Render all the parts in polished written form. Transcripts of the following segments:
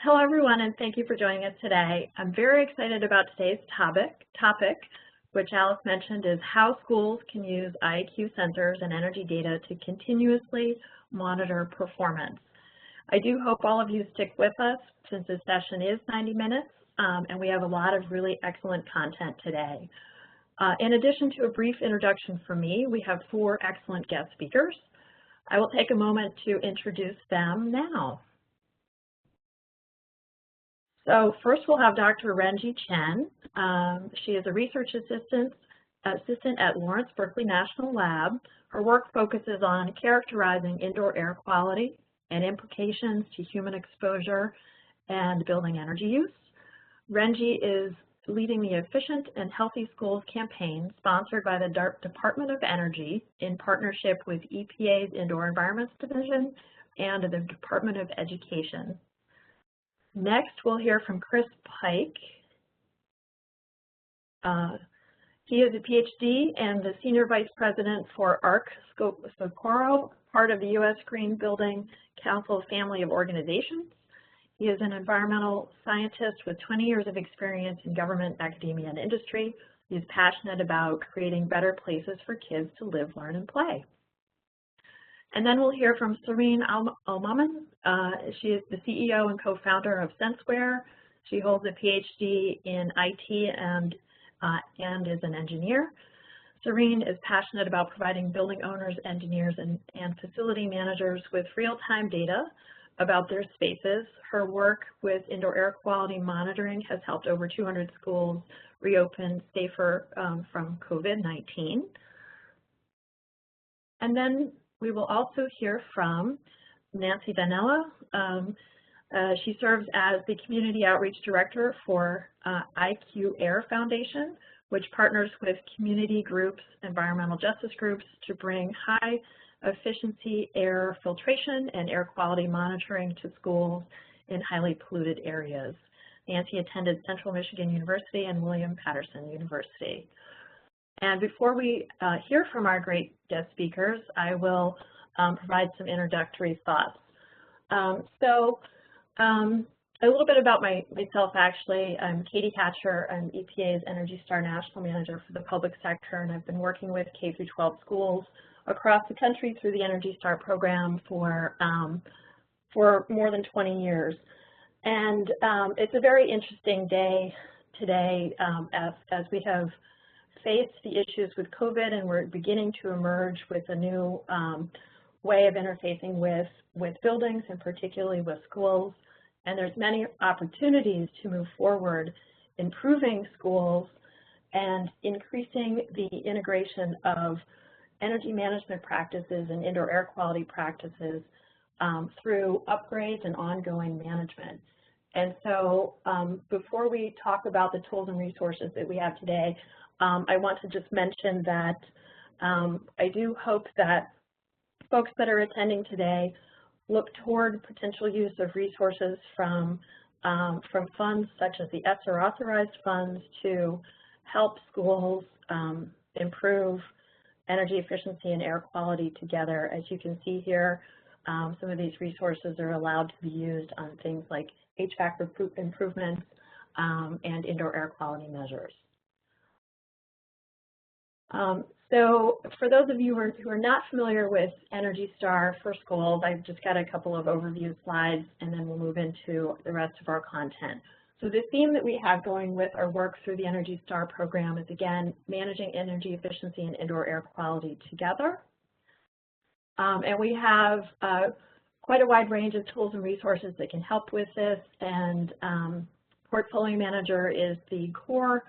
Hello, everyone, and thank you for joining us today. I'm very excited about today's topic, which Alice mentioned, is how schools can use IAQ sensors and energy data to continuously monitor performance. I do hope all of you stick with us since this session is 90 minutes, and we have a lot of really excellent content today. In addition to a brief introduction from me, we have 4 excellent guest speakers. I will take a moment to introduce them now. So first we'll have Dr. Renji Chen. She is a research assistant at Lawrence Berkeley National Lab. Her work focuses on characterizing indoor air quality and implications to human exposure and building energy use. Renji is leading the Efficient and Healthy Schools campaign sponsored by the Department of Energy in partnership with EPA's Indoor Environments Division and the Department of Education. Next, we'll hear from Chris Pike. He is a PhD and the Senior Vice President for ARC Socorro, part of the U.S. Green Building Council family of organizations. He is an environmental scientist with 20 years of experience in government, academia, and industry. He is passionate about creating better places for kids to live, learn, and play. And then we'll hear from Serene Wang. She is the CEO and co-founder of SenseWare. She holds a PhD in IT and is an engineer. Serene is passionate about providing building owners, engineers, and facility managers with real-time data about their spaces. Her work with indoor air quality monitoring has helped over 200 schools reopen safer from COVID-19. And then we will also hear from Nancy Vanella. She serves as the Community Outreach Director for IAQ Air Foundation, which partners with community groups, environmental justice groups, to bring high efficiency air filtration and air quality monitoring to schools in highly polluted areas. Nancy attended Central Michigan University and William Patterson University. And before we hear from our great guest speakers, I will provide some introductory thoughts. A little bit about myself, actually. I'm Katie Hatcher. I'm EPA's Energy Star National Manager for the public sector, and I've been working with K-12 schools across the country through the Energy Star program for more than 20 years. And it's a very interesting day today as we have faced the issues with COVID, and we're beginning to emerge with a new way of interfacing with buildings, and particularly with schools. And there's many opportunities to move forward, improving schools and increasing the integration of energy management practices and indoor air quality practices through upgrades and ongoing management. And so before we talk about the tools and resources that we have today, I want to just mention that I do hope that folks that are attending today look toward potential use of resources from funds such as the ESSER authorized funds to help schools improve energy efficiency and air quality together. As you can see here, some of these resources are allowed to be used on things like HVAC improvements and indoor air quality measures. So for those of you who are not familiar with Energy Star for schools, I've just got a couple of overview slides, and then we'll move into the rest of our content. So the theme that we have going with our work through the Energy Star program is, again, managing energy efficiency and indoor air quality together. And we have quite a wide range of tools and resources that can help with this, and Portfolio Manager is the core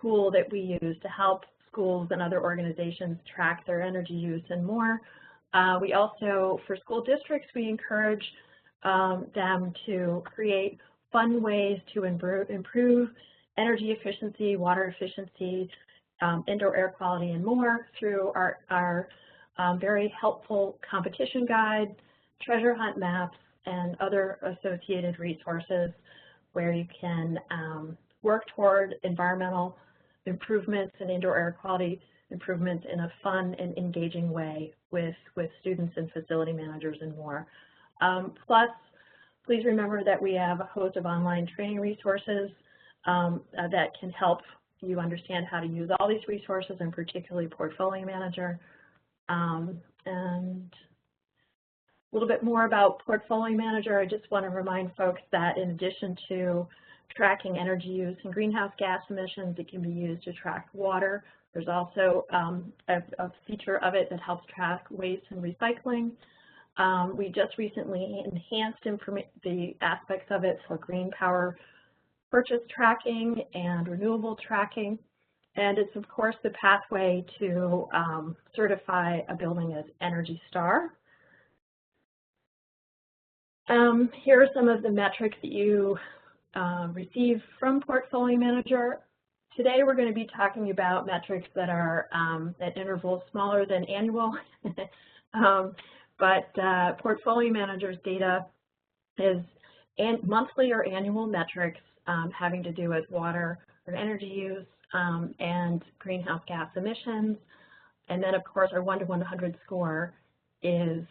tool that we use to help schools and other organizations track their energy use and more. We also, for school districts, we encourage them to create fun ways to improve energy efficiency, water efficiency, indoor air quality, and more through our very helpful competition guide, treasure hunt maps, and other associated resources where you can work toward environmental improvements and indoor air quality improvements in a fun and engaging way with students and facility managers and more. Plus, Please remember that we have a host of online training resources that can help you understand how to use all these resources, and particularly Portfolio Manager. And a little bit more about Portfolio Manager. I just want to remind folks that in addition to tracking energy use and greenhouse gas emissions, it can be used to track water. There's also a feature of it that helps track waste and recycling. We just recently enhanced the aspects of it for green power purchase tracking and renewable tracking. And it's, of course, the pathway to certify a building as Energy Star. Here are some of the metrics that you receive from Portfolio Manager. Today we're going to be talking about metrics that are at intervals smaller than annual, but Portfolio Manager's data is monthly or annual metrics having to do with water or energy use and greenhouse gas emissions. And then, of course, our 1 to 100 score is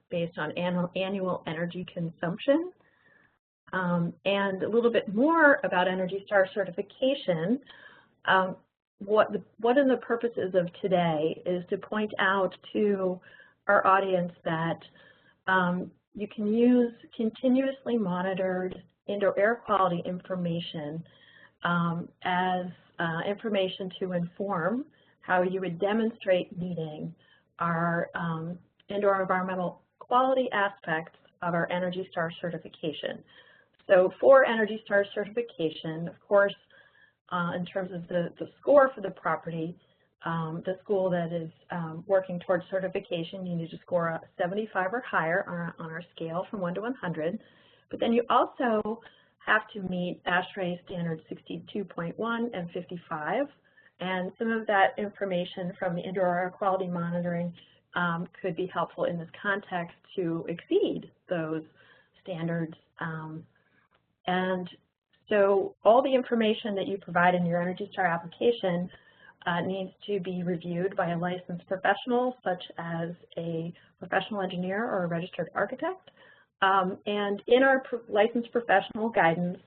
based on annual energy consumption. And a little bit more about Energy Star certification. What are the purposes of today is to point out to our audience that you can use continuously monitored indoor air quality information as information to inform how you would demonstrate meeting our indoor environmental quality aspects of our Energy Star certification. So for Energy Star certification, of course, in terms of the score for the property, the school that is working towards certification, you need to score a 75 or higher on our scale from 1 to 100. But then you also have to meet ASHRAE standards 62.1 and 55. And some of that information from the indoor air quality monitoring could be helpful in this context to exceed those standards. And so all the information that you provide in your Energy Star application needs to be reviewed by a licensed professional, such as a professional engineer or a registered architect. And in our licensed professional guidance,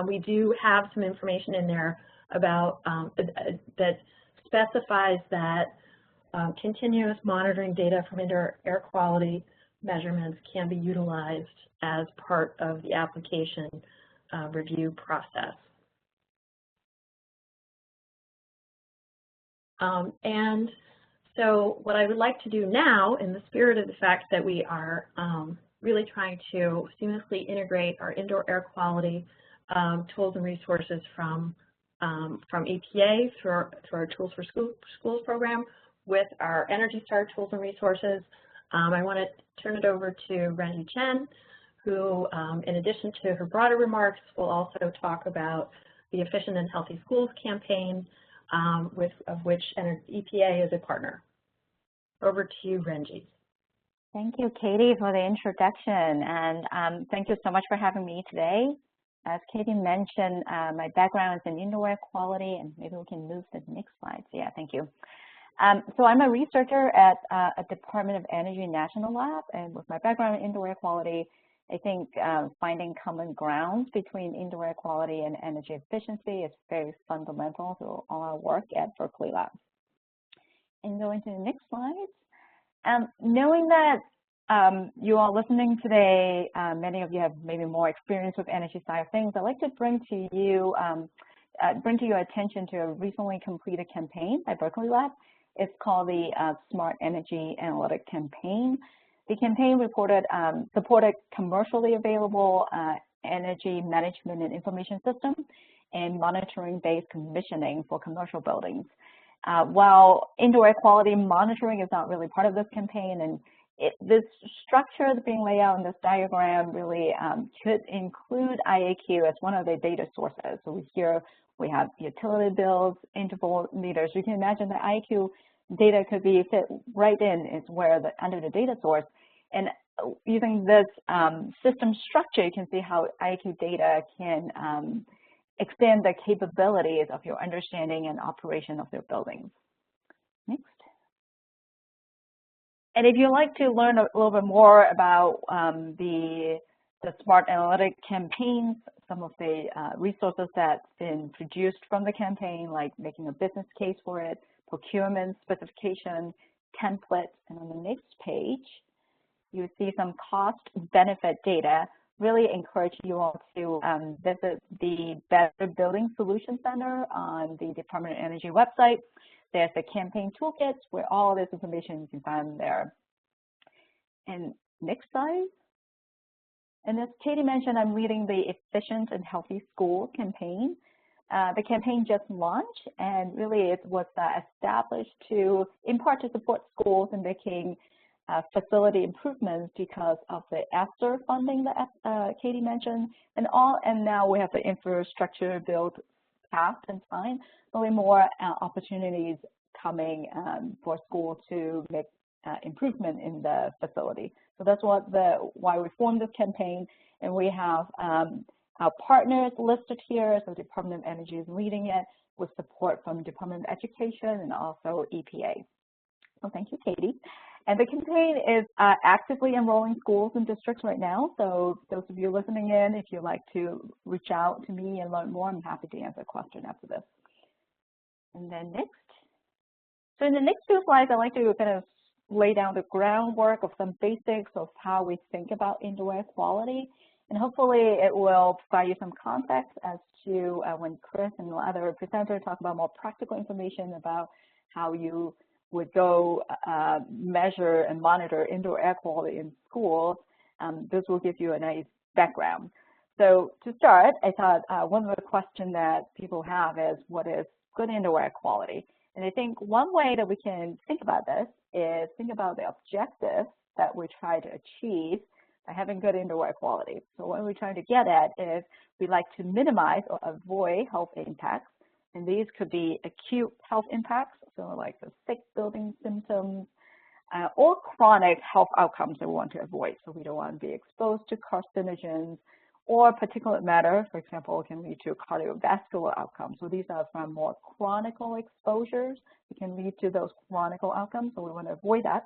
we do have some information in there about that specifies that continuous monitoring data from indoor air quality measurements can be utilized as part of the application review process. And so what I would like to do now, in the spirit of the fact that we are really trying to seamlessly integrate our indoor air quality tools and resources from EPA through our Tools for Schools program with our Energy Star tools and resources, I want to turn it over to Renji Chen, who, in addition to her broader remarks, will also talk about the Efficient and Healthy Schools campaign, of which EPA is a partner. Over to you, Renji. Thank you, Katie, for the introduction, and thank you so much for having me today. As Katie mentioned, my background is in indoor air quality, and maybe we can move to the next slide. Yeah, thank you. So I'm a researcher at a Department of Energy National Lab, and with my background in indoor air quality, I think finding common grounds between indoor air quality and energy efficiency is very fundamental to all our work at Berkeley Lab. And going to the next slide. Knowing that you all listening today, many of you have maybe more experience with energy side of things, I'd like to bring to your attention to a recently completed campaign by Berkeley Lab. It's called the Smart Energy Analytic Campaign. The campaign supported commercially available energy management and information system and monitoring-based commissioning for commercial buildings. While indoor air quality monitoring is not really part of this campaign, and this structure that's being laid out in this diagram really could include IAQ as one of the data sources. So here we have utility bills, interval meters. You can imagine that IAQ data could be fit right in under the data source. And using this system structure, you can see how IAQ data can extend the capabilities of your understanding and operation of your buildings. Next. And if you'd like to learn a little bit more about the the smart analytic campaigns, some of the resources that's been produced from the campaign, like making a business case for it, procurement specification, templates, and on the next page, you see some cost benefit data. Really encourage you all to visit the Better Building Solution Center on the Department of Energy website. There's a campaign toolkit where all this information you can find there. And next slide. And as Katie mentioned, I'm leading the Efficient and Healthy School campaign. The campaign just launched, and really it was established to, in part, to support schools in making facility improvements because of the ESSER funding that Katie mentioned, and now we have the infrastructure build passed and signed. Really more opportunities coming for schools to make improvement in the facility. So that's why we formed this campaign, and we have our partners listed here. So Department of Energy is leading it with support from Department of Education and also EPA. So thank you, Katie. And the campaign is actively enrolling schools and districts right now. So those of you listening in, if you'd like to reach out to me and learn more, I'm happy to answer a question after this. And then next. So in the next few slides, I'd like to kind of lay down the groundwork of some basics of how we think about indoor air quality. And hopefully it will provide you some context as to when Chris and the other presenters talk about more practical information about how you would go measure and monitor indoor air quality in schools. This will give you a nice background. So to start, I thought one of the questions that people have is, what is good indoor air quality? And I think one way that we can think about this is think about the objectives that we try to achieve by having good indoor air quality. So what we're trying to get at is we like to minimize or avoid health impacts. And these could be acute health impacts, so like the sick building symptoms, or chronic health outcomes that we want to avoid. So we don't want to be exposed to carcinogens or particulate matter, for example, can lead to cardiovascular outcomes. So these are from more chronic exposures. It can lead to those chronic outcomes, so we want to avoid that.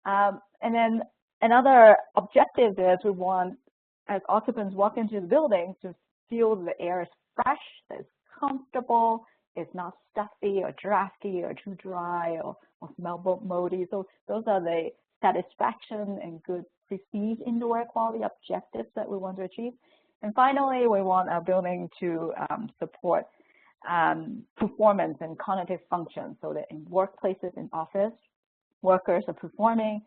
And then another objective is we want, as occupants walk into the building, to feel the air is fresh, that it's comfortable, it's not stuffy or drafty or too dry or smell moldy. So those are the satisfaction and good perceived indoor air quality objectives that we want to achieve. And finally, we want our building to support performance and cognitive functions, so that in workplaces and office, workers are performing,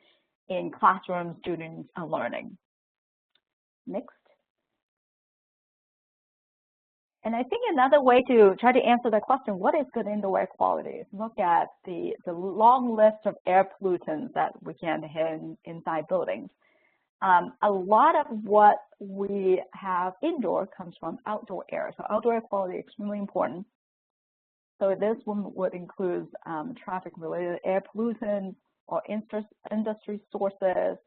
in classrooms, students are learning. Next. And I think another way to try to answer the question, what is good indoor air quality, is look at the long list of air pollutants that we can hit inside buildings. A lot of what we have indoor comes from outdoor air. So outdoor air quality is extremely important. So this one would include traffic-related air pollutants or industry sources.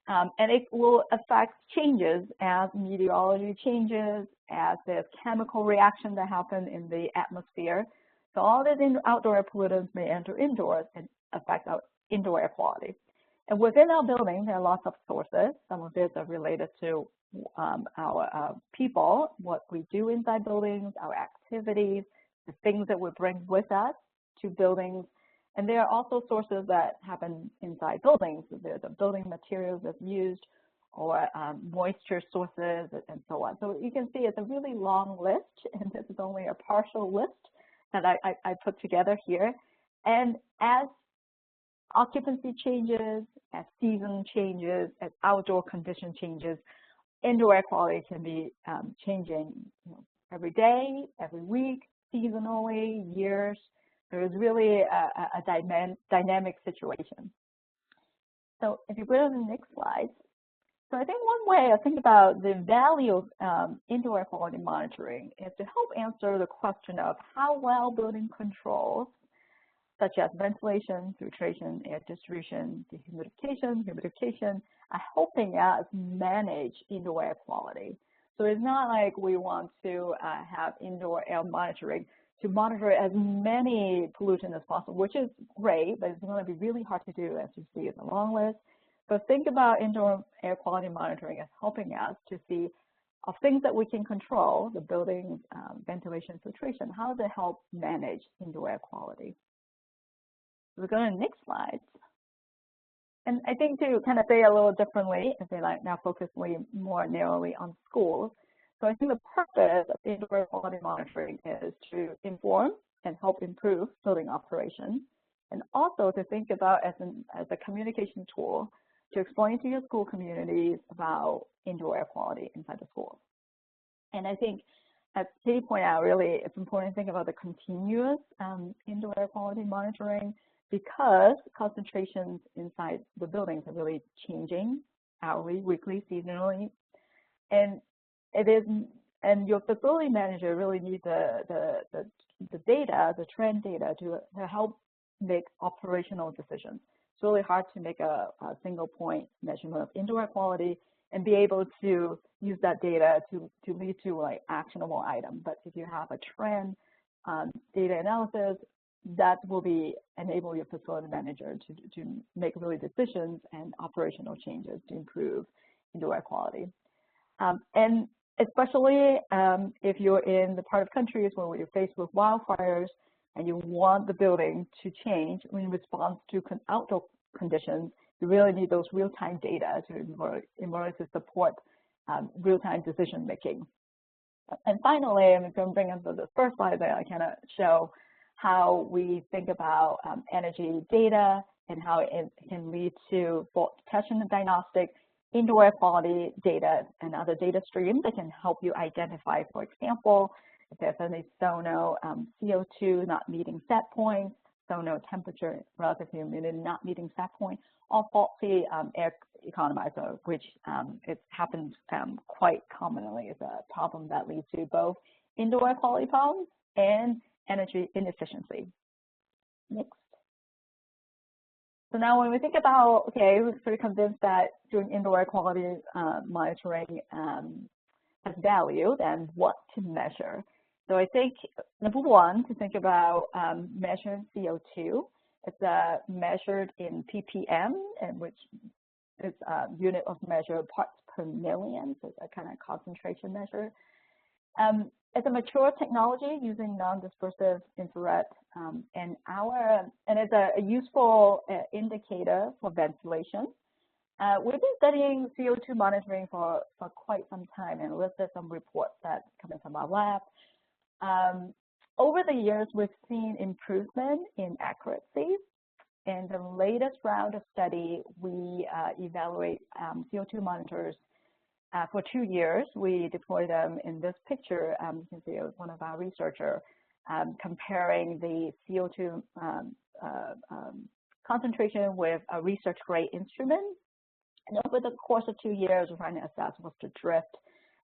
And it will affect changes as meteorology changes, as there's chemical reaction that happen in the atmosphere. So all these outdoor air pollutants may enter indoors and affect our indoor air quality. And within our building, there are lots of sources. Some of these are related to our people, what we do inside buildings, our activities, the things that we bring with us to buildings. And there are also sources that happen inside buildings. So there's the building materials that's used, or moisture sources, and so on. So you can see it's a really long list, and this is only a partial list that I put together here. And as occupancy changes, as season changes, as outdoor condition changes, indoor air quality can be changing every day, every week, seasonally, years. There is really a dynamic situation. So if you go to the next slide. So I think one way I think about the value of indoor air quality monitoring is to help answer the question of how well building controls, such as ventilation, filtration, air distribution, dehumidification, humidification, are helping us manage indoor air quality. So it's not like we want to have indoor air monitoring to monitor as many pollutants as possible, which is great, but it's going to be really hard to do, as you see in the long list. But think about indoor air quality monitoring as helping us to see of things that we can control, the building, ventilation, filtration, how does it help manage indoor air quality? We're going to the next slide. And I think to kind of say a little differently, as they like now focus more narrowly on schools. So I think the purpose of indoor air quality monitoring is to inform and help improve building operations, and also to think about as a communication tool to explain to your school communities about indoor air quality inside the schools. And I think, as Katie pointed out, really it's important to think about the continuous indoor air quality monitoring, because concentrations inside the buildings are really changing hourly, weekly, seasonally, and your facility manager really needs the data, the trend data to help make operational decisions. It's really hard to make a single point measurement of indoor air quality and be able to use that data to lead to like actionable item. But if you have a trend data analysis, that will enable your facility manager to make really decisions and operational changes to improve indoor air quality. And especially if you're in the part of countries where you're faced with wildfires and you want the building to change in response to outdoor conditions, you really need those real-time data in order to support real-time decision making. And finally, I'm going to bring up the first slide that I kind of show how we think about energy data and how it can lead to fault detection and diagnostic, indoor air quality data, and other data streams that can help you identify, for example, if there's any sono CO2 not meeting set points, sono temperature relative to humidity not meeting set point, or faulty air economizer, which it happens quite commonly as a problem that leads to both indoor air quality problems and energy inefficiency. Next. So now when we think about, okay, we're pretty convinced that doing indoor air quality monitoring has value, then what to measure? So I think number one, to think about measuring CO2. It's measured in ppm, and which is a unit of measure parts per million, so it's a kind of concentration measure. It's a mature technology using non-dispersive infrared, and it's a useful indicator for ventilation. We've been studying CO2 monitoring for quite some time and listed some reports that come from our lab. Over the years, we've seen improvement in accuracy. In the latest round of study, we evaluate CO2 monitors for 2 years. We deploy them in this picture. You can see one of our researchers comparing the CO2 concentration with a research grade instrument. And over the course of 2 years, we're trying to assess what's the drift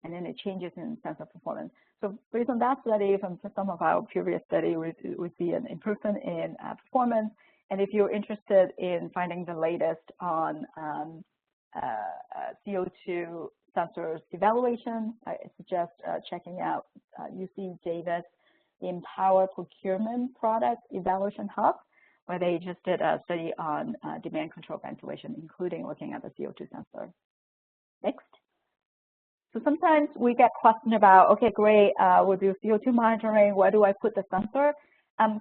and then it changes in sense of performance. So based on that study, from some of our previous study, we see an improvement in performance. And if you're interested in finding the latest on CO2 sensors evaluation, I suggest checking out UC Davis Empower Procurement Product Evaluation Hub, where they just did a study on demand control ventilation, including looking at the CO2 sensor. Next. So sometimes we get questioned about, okay, great, we'll do CO2 monitoring, where do I put the sensor?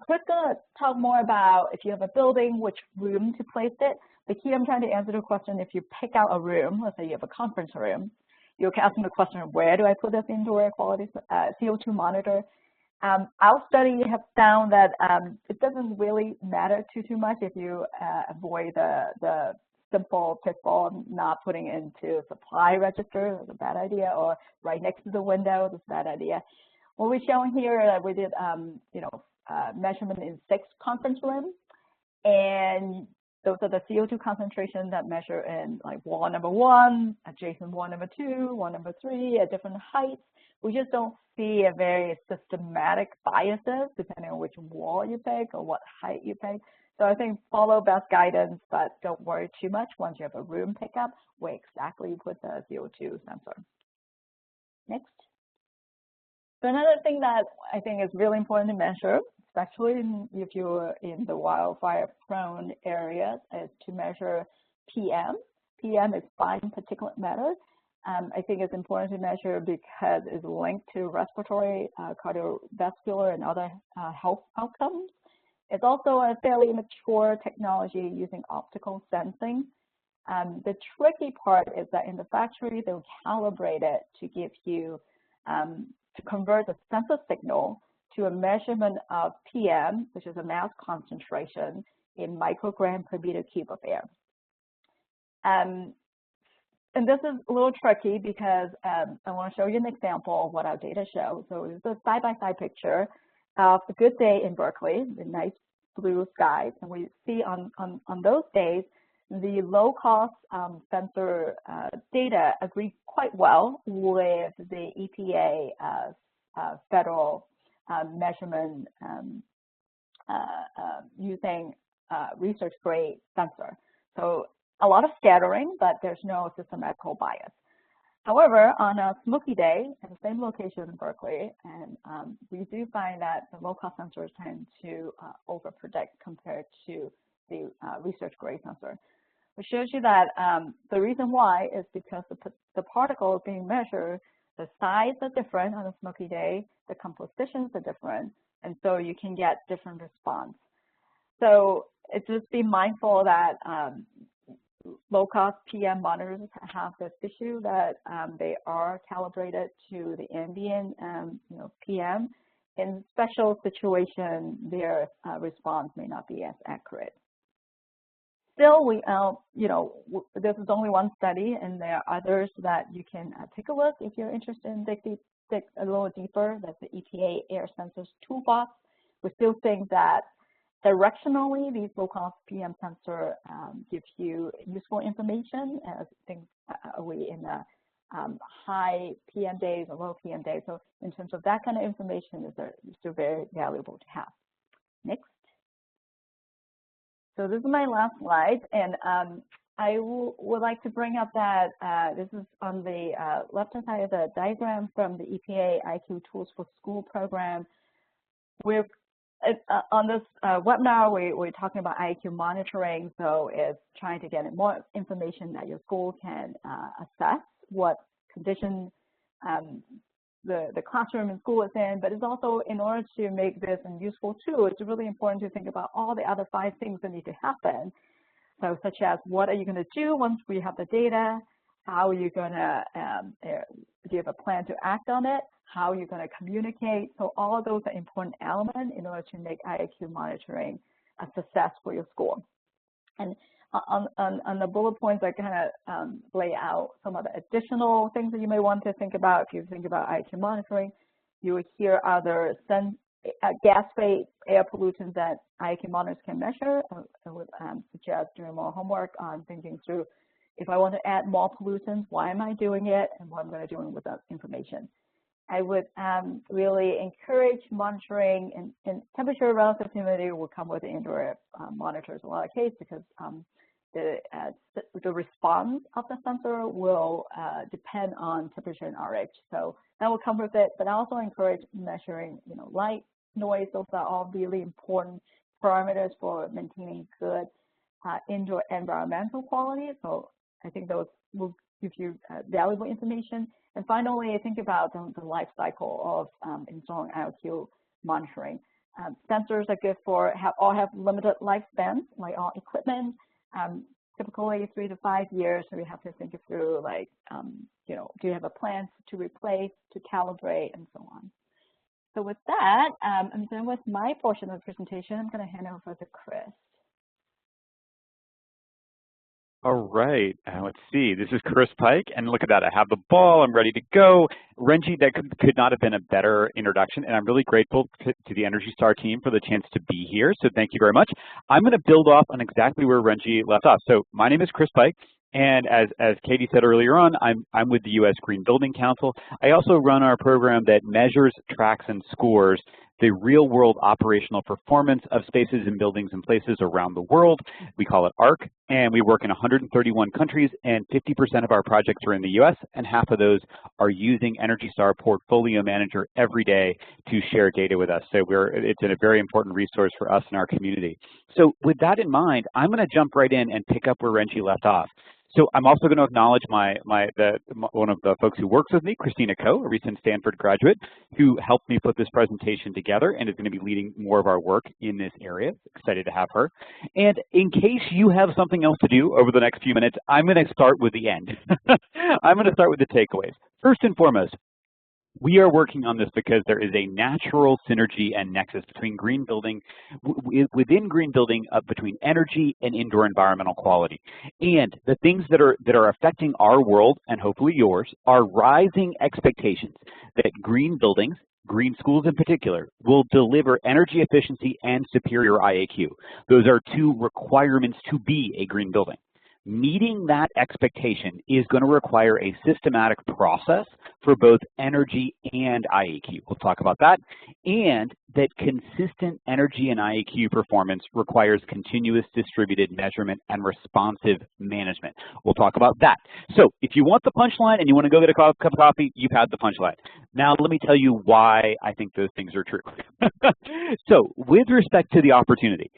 Chris is going to talk more about if you have a building, which room to place it. The key I'm trying to answer the question, if you pick out a room, let's say you have a conference room, you're asking the question, where do I put this indoor air quality CO2 monitor? Our study have found that it doesn't really matter too much if you avoid the simple pitfall of not putting into supply register, that's a bad idea, or right next to the window, that's a bad idea. What we're showing here, we did measurement in 6 conference rooms, and those are the CO2 concentration that measure in like wall number 1, adjacent wall number 2, wall number 3 at different heights. We just don't see a very systematic biases depending on which wall you pick or what height you pick. So I think follow best guidance, but don't worry too much once you have a room pickup where exactly you put the CO2 sensor. Next. So another thing that I think is really important to measure, especially if you're in the wildfire-prone areas, is to measure PM, PM is fine particulate matter. I think it's important to measure because it's linked to respiratory, cardiovascular, and other health outcomes. It's also a fairly mature technology using optical sensing. The tricky part is that in the factory, they'll calibrate it to give you, to convert the sensor signal to a measurement of PM, which is a mass concentration in microgram per meter cube of air. And this is a little tricky because I want to show you an example of what our data show. So it's a side-by-side picture of a good day in Berkeley, the nice blue skies. And we see on those days, the low-cost sensor data agree quite well with the EPA federal measurement using research-grade sensor. So a lot of scattering, but there's no systematical bias. However, on a smoky day at the same location in Berkeley, and we do find that the low-cost sensors tend to overpredict compared to the research-grade sensor, which shows you that the reason why is because the particles being measured, the size are different on a smoky day, the compositions are different, and so you can get different response. So it's just be mindful that low-cost PM monitors have this issue that they are calibrated to the ambient PM. In special situations, their response may not be as accurate. Still, this is only one study, and there are others that you can take a look if you're interested in dig a little deeper. That's the EPA Air Sensors Toolbox. We still think that directionally, these low-cost PM sensor gives you useful information as things are we in the high PM days or low PM days. So in terms of that kind of information, is still very valuable to have. Next. So this is my last slide, and I would like to bring up that this is on the left-hand side of the diagram from the EPA IAQ Tools for School program. We're on this webinar, we're talking about IAQ monitoring, so it's trying to get more information that your school can assess what condition the classroom and school is in, but it's also, in order to make this a useful tool, it's really important to think about all the other 5 things that need to happen. So such as, what are you going to do once we have the data? How are you going to, do you have a plan to act on it? How are you going to communicate? So all of those are important elements in order to make IAQ monitoring a success for your school. And on the bullet points, I kind of lay out some of the additional things that you may want to think about. If you think about IAQ monitoring, you will hear other gas-based air pollutants that IAQ monitors can measure. I would suggest doing more homework on thinking through, if I want to add more pollutants, why am I doing it, and what I'm going to do with that information. I would really encourage monitoring, and temperature, relative humidity will come with the indoor monitors in a lot of cases, because the response of the sensor will depend on temperature and RH. So that will come with it, but I also encourage measuring, light, noise. Those are all really important parameters for maintaining good indoor environmental quality. So I think those will give you valuable information. And finally, I think about the life cycle of installing IAQ monitoring. Sensors are good for, all have limited lifespans, like all equipment, typically 3 to 5 years. So we have to think through, like, do you have a plan to replace, to calibrate, and so on. So with that, I'm done with my portion of the presentation. I'm going to hand over to Chris. All right, let's see. This is Chris Pike, and look at that. I have the ball. I'm ready to go. Renji, that could not have been a better introduction, and I'm really grateful to the Energy Star team for the chance to be here, so thank you very much. I'm going to build off on exactly where Renji left off. So my name is Chris Pike, and as Katie said earlier on, I'm with the U.S. Green Building Council. I also run our program that measures, tracks, and scores the real-world operational performance of spaces and buildings and places around the world. We call it ARC, and we work in 131 countries, and 50% of our projects are in the US, and half of those are using Energy Star Portfolio Manager every day to share data with us. So it's a very important resource for us in our community. So with that in mind, I'm going to jump right in and pick up where Renji left off. So I'm also going to acknowledge one of the folks who works with me, Christina Coe, a recent Stanford graduate, who helped me put this presentation together and is going to be leading more of our work in this area. Excited to have her. And in case you have something else to do over the next few minutes, I'm going to start with the end. I'm going to start with the takeaways. First and foremost, we are working on this because there is a natural synergy and nexus between green building, within green building, between energy and indoor environmental quality. And the things that are affecting our world, and hopefully yours, are rising expectations that green buildings, green schools in particular, will deliver energy efficiency and superior IAQ. Those are two requirements to be a green building. Meeting that expectation is going to require a systematic process for both energy and IAQ. We'll talk about that. And that consistent energy and IAQ performance requires continuous distributed measurement and responsive management. We'll talk about that. So if you want the punchline and you want to go get a cup of coffee, you've had the punchline. Now let me tell you why I think those things are true. So with respect to the opportunity,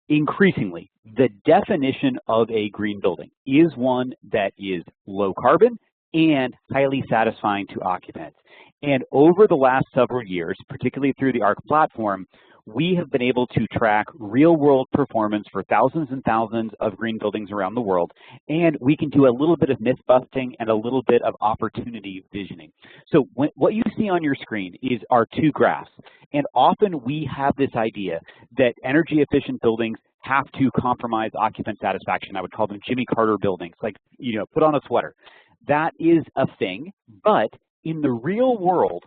increasingly, the definition of a green building is one that is low carbon and highly satisfying to occupants. And over the last several years, particularly through the ARC platform, we have been able to track real-world performance for thousands and thousands of green buildings around the world, and we can do a little bit of myth-busting and a little bit of opportunity visioning. So what you see on your screen are two graphs, and often we have this idea that energy-efficient buildings have to compromise occupant satisfaction. I would call them Jimmy Carter buildings, like, you know, put on a sweater. That is a thing, but in the real world,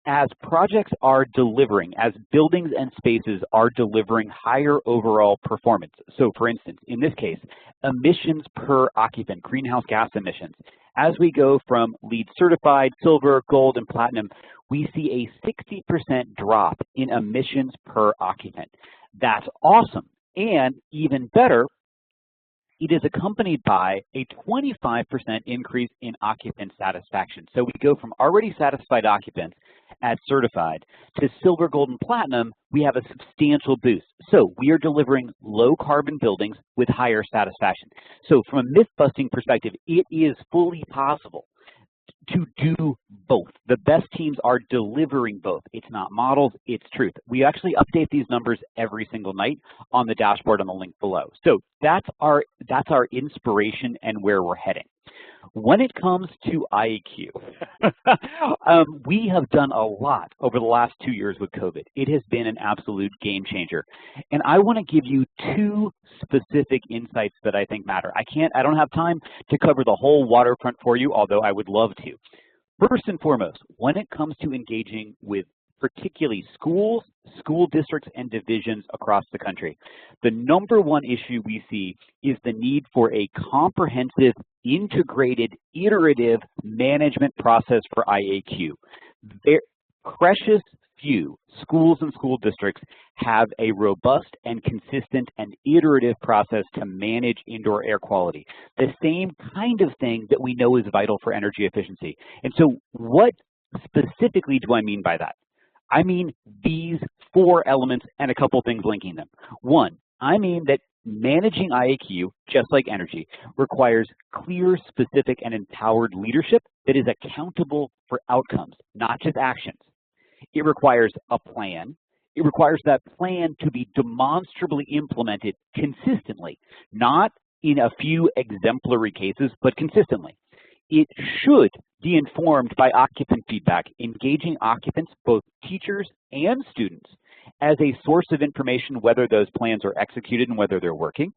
as projects are delivering, as buildings and spaces are delivering higher overall performance. So for instance, in this case, emissions per occupant, greenhouse gas emissions. As we go from LEED certified, silver, gold, and platinum, we see a 60% drop in emissions per occupant. That's awesome. And even better, it is accompanied by a 25% increase in occupant satisfaction. So we go from already satisfied occupants at certified to silver, gold, and platinum, we have a substantial boost. So we are delivering low carbon buildings with higher satisfaction. So from a myth-busting perspective, it is fully possible to do both. The best teams are delivering both. It's not models, it's truth. We actually update these numbers every single night on the dashboard on the link below. So that's our inspiration and where we're heading. When it comes to IAQ, we have done a lot over the last 2 years with COVID. It has been an absolute game changer. And I want to give you two specific insights that I think matter. I don't have time to cover the whole waterfront for you, although I would love to. First and foremost, when it comes to engaging with particularly schools, school districts, and divisions across the country, the number one issue we see is the need for a comprehensive, integrated, iterative management process for IAQ. Precious few schools and school districts have a robust and consistent and iterative process to manage indoor air quality, the same kind of thing that we know is vital for energy efficiency. And so what specifically do I mean by that? I mean these four elements and a couple things linking them. One, I mean that managing IAQ, just like energy, requires clear, specific, and empowered leadership that is accountable for outcomes, not just actions. It requires a plan. It requires that plan to be demonstrably implemented consistently, not in a few exemplary cases, but consistently. It should be informed by occupant feedback, engaging occupants, both teachers and students, as a source of information whether those plans are executed and whether they're working,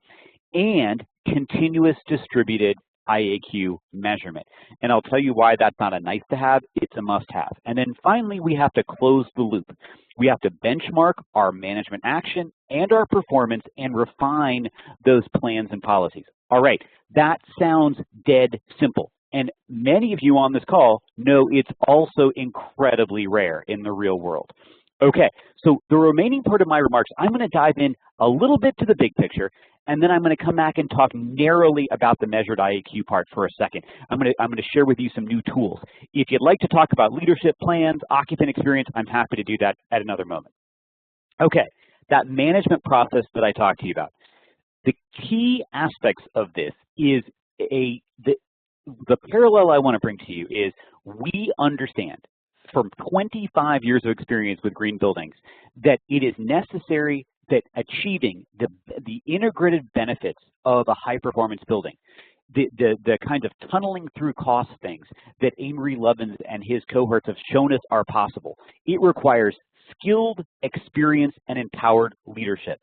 and continuous distributed IAQ measurement. And I'll tell you why that's not a nice to have, it's a must have. And then finally, we have to close the loop. We have to benchmark our management action and our performance and refine those plans and policies. All right, that sounds dead simple. And many of you on this call know it's also incredibly rare in the real world. Okay, so the remaining part of my remarks, I'm going to dive in a little bit to the big picture, and then I'm going to come back and talk narrowly about the measured IAQ part for a second. I'm going to share with you some new tools. If you'd like to talk about leadership plans, occupant experience, I'm happy to do that at another moment. Okay, that management process that I talked to you about. The key aspects of this is the parallel I want to bring to you is we understand from 25 years of experience with green buildings that it is necessary that achieving the integrated benefits of a high-performance building, the kind of tunneling through cost things that Amory Lovins and his cohorts have shown us are possible. It requires skilled, experienced, and empowered leadership.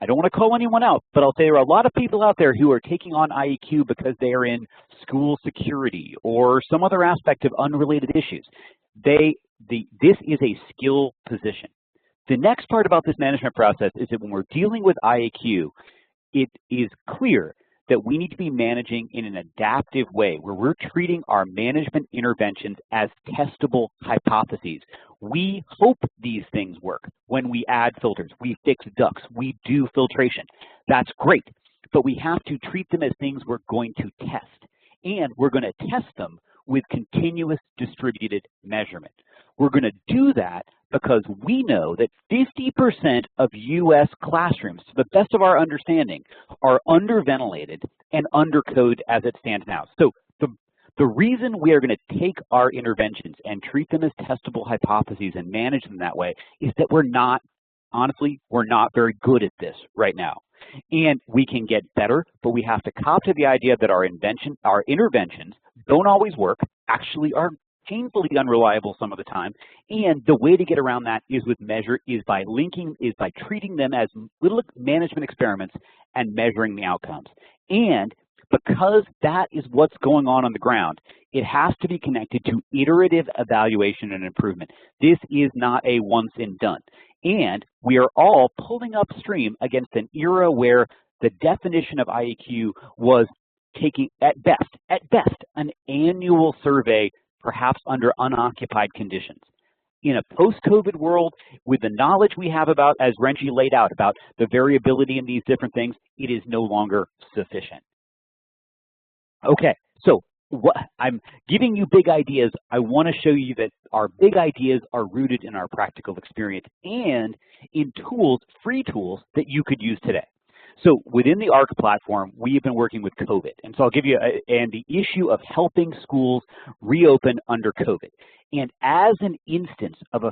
I don't want to call anyone out, but I'll say there are a lot of people out there who are taking on IAQ because they are in school security or some other aspect of unrelated issues. This is a skill position. The next part about this management process is that when we're dealing with IAQ, it is clear that we need to be managing in an adaptive way where we're treating our management interventions as testable hypotheses. We hope these things work. When we add filters, we fix ducts, we do filtration. That's great, but we have to treat them as things we're going to test. And we're going to test them with continuous distributed measurement. We're going to do that because we know that 50% of U.S. classrooms, to the best of our understanding, are underventilated and undercoded as it stands now. So the reason we are going to take our interventions and treat them as testable hypotheses and manage them that way is that we're not, honestly, we're not very good at this right now. And we can get better, but we have to cop to the idea that our interventions don't always work, actually are painfully unreliable some of the time, and the way to get around that is by treating them as little management experiments and measuring the outcomes. And because that is what's going on the ground, it has to be connected to iterative evaluation and improvement. This is not a once and done. And we are all pulling upstream against an era where the definition of IAQ was taking, at best, an annual survey, perhaps under unoccupied conditions. In a post-COVID world, with the knowledge we have about, as Renji laid out, about the variability in these different things, it is no longer sufficient. Okay, so I'm giving you big ideas. I want to show you that our big ideas are rooted in our practical experience and in tools, free tools that you could use today. So within the ARC platform, we have been working with COVID. And so I'll give you, and the issue of helping schools reopen under COVID. And as an instance of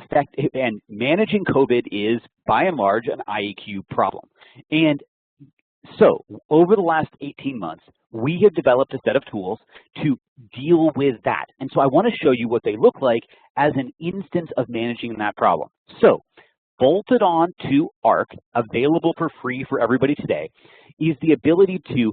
and managing COVID is by and large an IAQ problem. And so over the last 18 months, we have developed a set of tools to deal with that. And so I want to show you what they look like as an instance of managing that problem. So bolted on to ARC, available for free for everybody today, is the ability to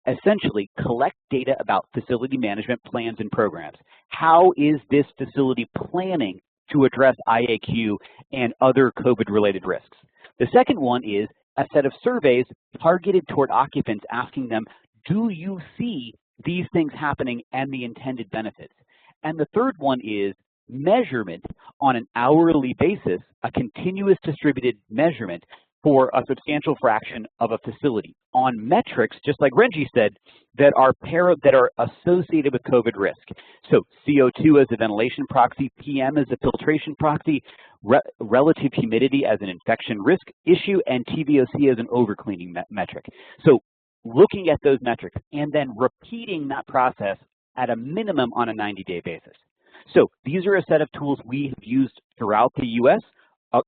essentially collect data about facility management plans and programs. How is this facility planning to address IAQ and other COVID-related risks? The second one is a set of surveys targeted toward occupants, asking them, do you see these things happening and the intended benefits? And the third one is measurement on an hourly basis, a continuous distributed measurement for a substantial fraction of a facility on metrics, just like Renji said, that are associated with COVID risk. So CO2 as a ventilation proxy, PM as a filtration proxy, relative humidity as an infection risk issue, and TVOC as an overcleaning metric. So looking at those metrics and then repeating that process at a minimum on a 90-day basis. So these are a set of tools we have used throughout the US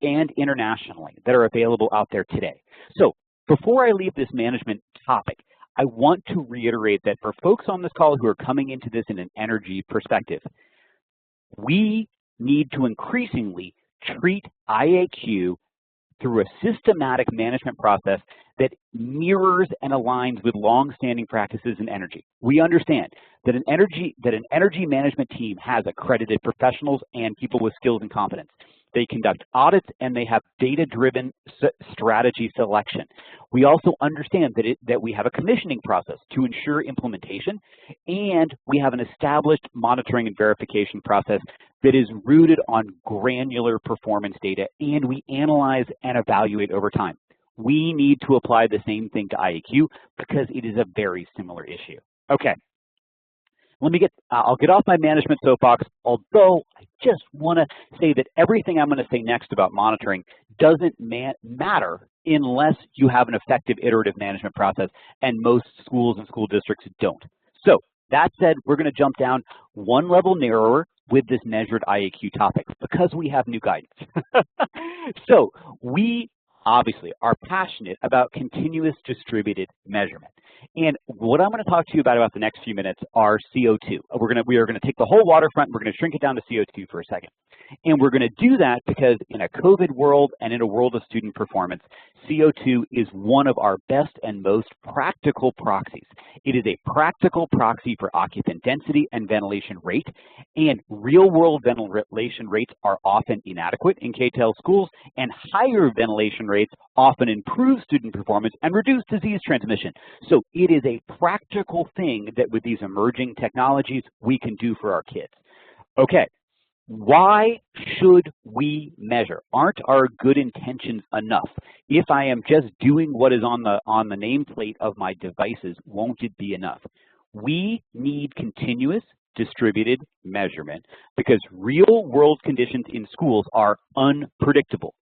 and internationally that are available out there today. So before I leave this management topic, I want to reiterate that for folks on this call who are coming into this in an energy perspective, we need to increasingly treat IAQ through a systematic management process that mirrors and aligns with long-standing practices in energy. We understand that an energy management team has accredited professionals and people with skills and competence. They conduct audits and they have data-driven strategy selection. We also understand that we have a commissioning process to ensure implementation, and we have an established monitoring and verification process that is rooted on granular performance data, and we analyze and evaluate over time. We need to apply the same thing to IAQ because it is a very similar issue. Okay. I'll get off my management soapbox, although I just want to say that everything I'm going to say next about monitoring doesn't matter unless you have an effective iterative management process, and most schools and school districts don't. So that said, we're going to jump down one level narrower with this measured IAQ topic because we have new guidance. So we obviously are passionate about continuous distributed measurement. And what I'm going to talk to you about the next few minutes are CO2. We are going to take the whole waterfront, we're going to shrink it down to CO2 for a second. And we're going to do that because in a COVID world and in a world of student performance, CO2 is one of our best and most practical proxies. It is a practical proxy for occupant density and ventilation rate, and real-world ventilation rates are often inadequate in K-12 schools, and higher ventilation rates often improve student performance and reduce disease transmission. So it is a practical thing that with these emerging technologies we can do for our kids. Okay. Why should we measure? Aren't our good intentions enough? If I am just doing what is on the nameplate of my devices, won't it be enough? We need continuous distributed measurement because real world conditions in schools are unpredictable.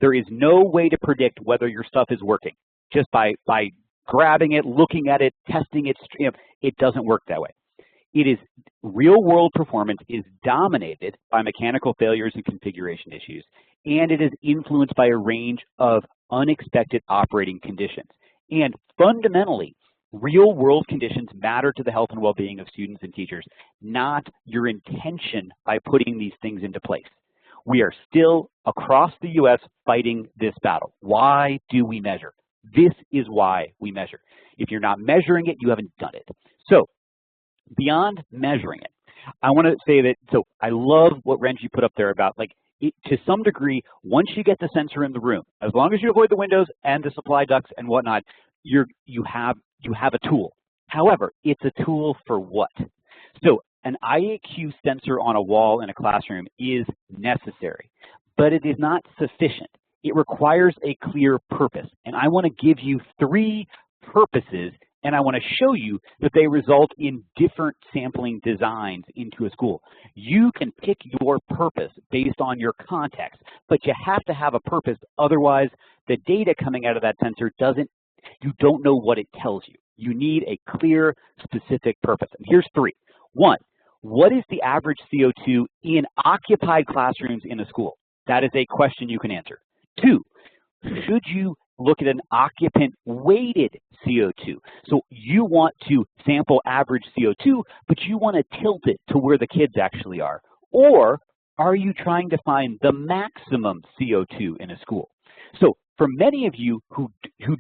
There is no way to predict whether your stuff is working just by grabbing it, looking at it, testing it. It doesn't work that way. It is real world performance is dominated by mechanical failures and configuration issues, and it is influenced by a range of unexpected operating conditions. And fundamentally, real world conditions matter to the health and well-being of students and teachers, not your intention by putting these things into place. We are still across the US fighting this battle. Why do we measure? This is why we measure. If you're not measuring it, you haven't done it. So beyond measuring it, I want to say that, so I love what Renji put up there about to some degree, once you get the sensor in the room, as long as you avoid the windows and the supply ducts and whatnot, you have a tool. However, it's a tool for what? So an IAQ sensor on a wall in a classroom is necessary, but it is not sufficient. It requires a clear purpose, and I want to give you 3 purposes, and I want to show you that they result in different sampling designs into a school. You can pick your purpose based on your context, but you have to have a purpose. Otherwise, the data coming out of that sensor you don't know what it tells you. You need a clear, specific purpose. And here's 3. 1, what is the average CO2 in occupied classrooms in a school? That is a question you can answer. 2, should you look at an occupant weighted CO2? So you want to sample average CO2, but you want to tilt it to where the kids actually are. Or are you trying to find the maximum CO2 in a school? So for many of you who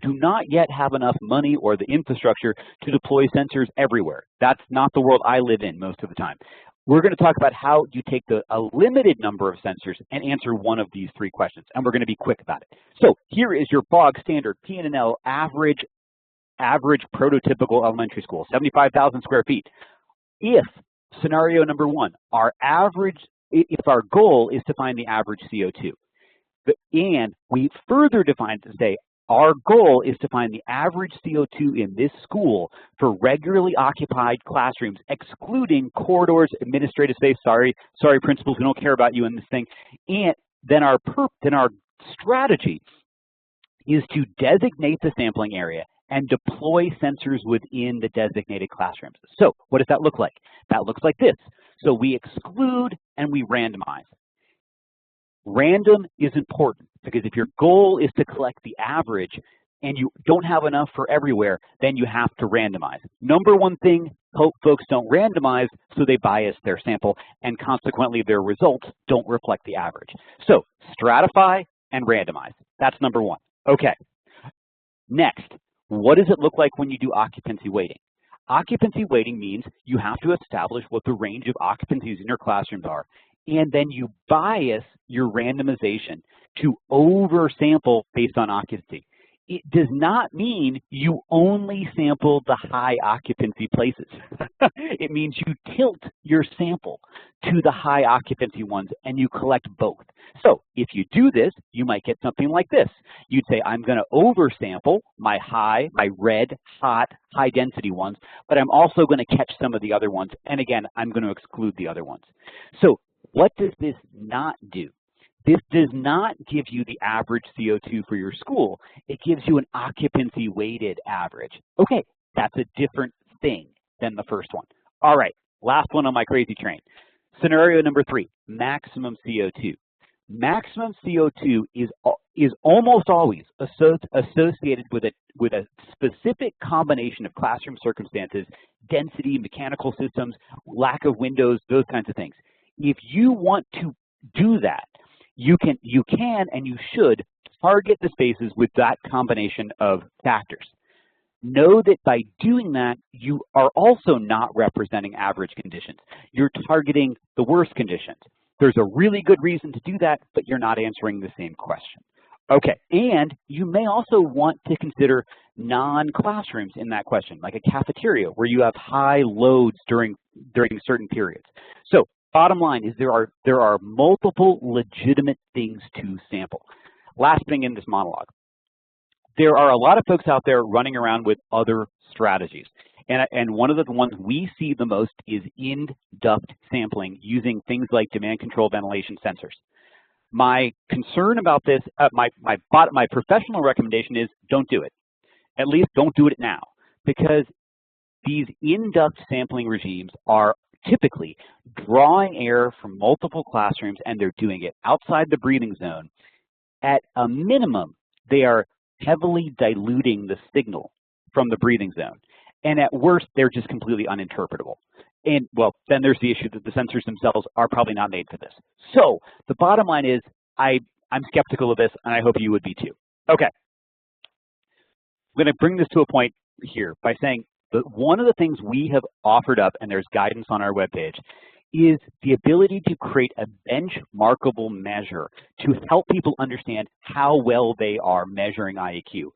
do not yet have enough money or the infrastructure to deploy sensors everywhere, that's not the world I live in most of the time. We're going to talk about how you take a limited number of sensors and answer one of these 3 questions, and we're going to be quick about it. So here is your bog standard P&L average prototypical elementary school, 75,000 square feet. If scenario number 1, if our goal is to find the average CO2, and we further define to say our goal is to find the average CO2 in this school for regularly occupied classrooms, excluding corridors, administrative space. Sorry, principals, we don't care about you in this thing. And then our strategy is to designate the sampling area and deploy sensors within the designated classrooms. So what does that look like? That looks like this. So we exclude and we randomize. Random is important because if your goal is to collect the average and you don't have enough for everywhere, then you have to randomize. Number 1 thing, folks don't randomize, so they bias their sample, and consequently their results don't reflect the average. So stratify and randomize. That's number 1. Okay. Next, what does it look like when you do occupancy weighting? Occupancy weighting means you have to establish what the range of occupancies in your classrooms are, and then you bias your randomization to oversample based on occupancy. It does not mean you only sample the high occupancy places. It means you tilt your sample to the high occupancy ones and you collect both. So if you do this, you might get something like this. You'd say, I'm going to oversample my red, hot, high density ones, but I'm also going to catch some of the other ones. And again, I'm going to exclude the other ones. So what does this not do? This does not give you the average CO2 for your school. It gives you an occupancy weighted average. Okay, that's a different thing. than the first one. All right, last one on my crazy train. Scenario number 3, maximum CO2. Maximum CO2 is almost always associated with a specific combination of classroom circumstances, density, mechanical systems, lack of windows, those kinds of things. If you want to do that, you can and you should target the spaces with that combination of factors. Know that by doing that, you are also not representing average conditions. You're targeting the worst conditions. There's a really good reason to do that, but you're not answering the same question. Okay, and you may also want to consider non-classrooms in that question, like a cafeteria where you have high loads during certain periods. So bottom line is there are multiple legitimate things to sample. Last thing in this monologue. There are a lot of folks out there running around with other strategies. And one of the ones we see the most is induct sampling using things like demand control ventilation sensors. My concern about this, my professional recommendation is don't do it. At least don't do it now, because these induct sampling regimes are typically drawing air from multiple classrooms, and they're doing it outside the breathing zone. At a minimum, they are heavily diluting the signal from the breathing zone. And at worst, they're just completely uninterpretable. And, well, then there's the issue that the sensors themselves are probably not made for this. So the bottom line is I'm skeptical of this, and I hope you would be too. Okay. I'm going to bring this to a point here by saying that one of the things we have offered up, and there's guidance on our webpage, is the ability to create a benchmarkable measure to help people understand how well they are measuring IAQ.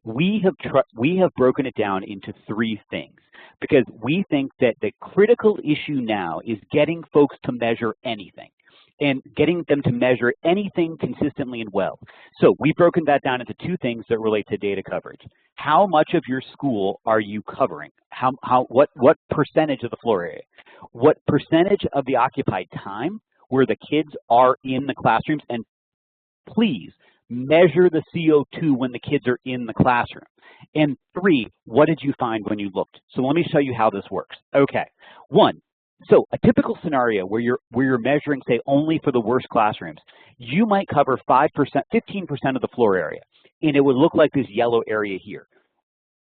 We have broken it down into 3 things because we think that the critical issue now is getting folks to measure anything and getting them to measure anything consistently and well. So we've broken that down into 2 things that relate to data coverage. How much of your school are you covering? What percentage of the floor area? What percentage of the occupied time where the kids are in the classrooms? And please measure the CO2 when the kids are in the classroom. And 3, what did you find when you looked? So let me show you how this works. Okay, 1. So a typical scenario where you're measuring, say, only for the worst classrooms, you might cover 5%, 15% of the floor area, and it would look like this yellow area here.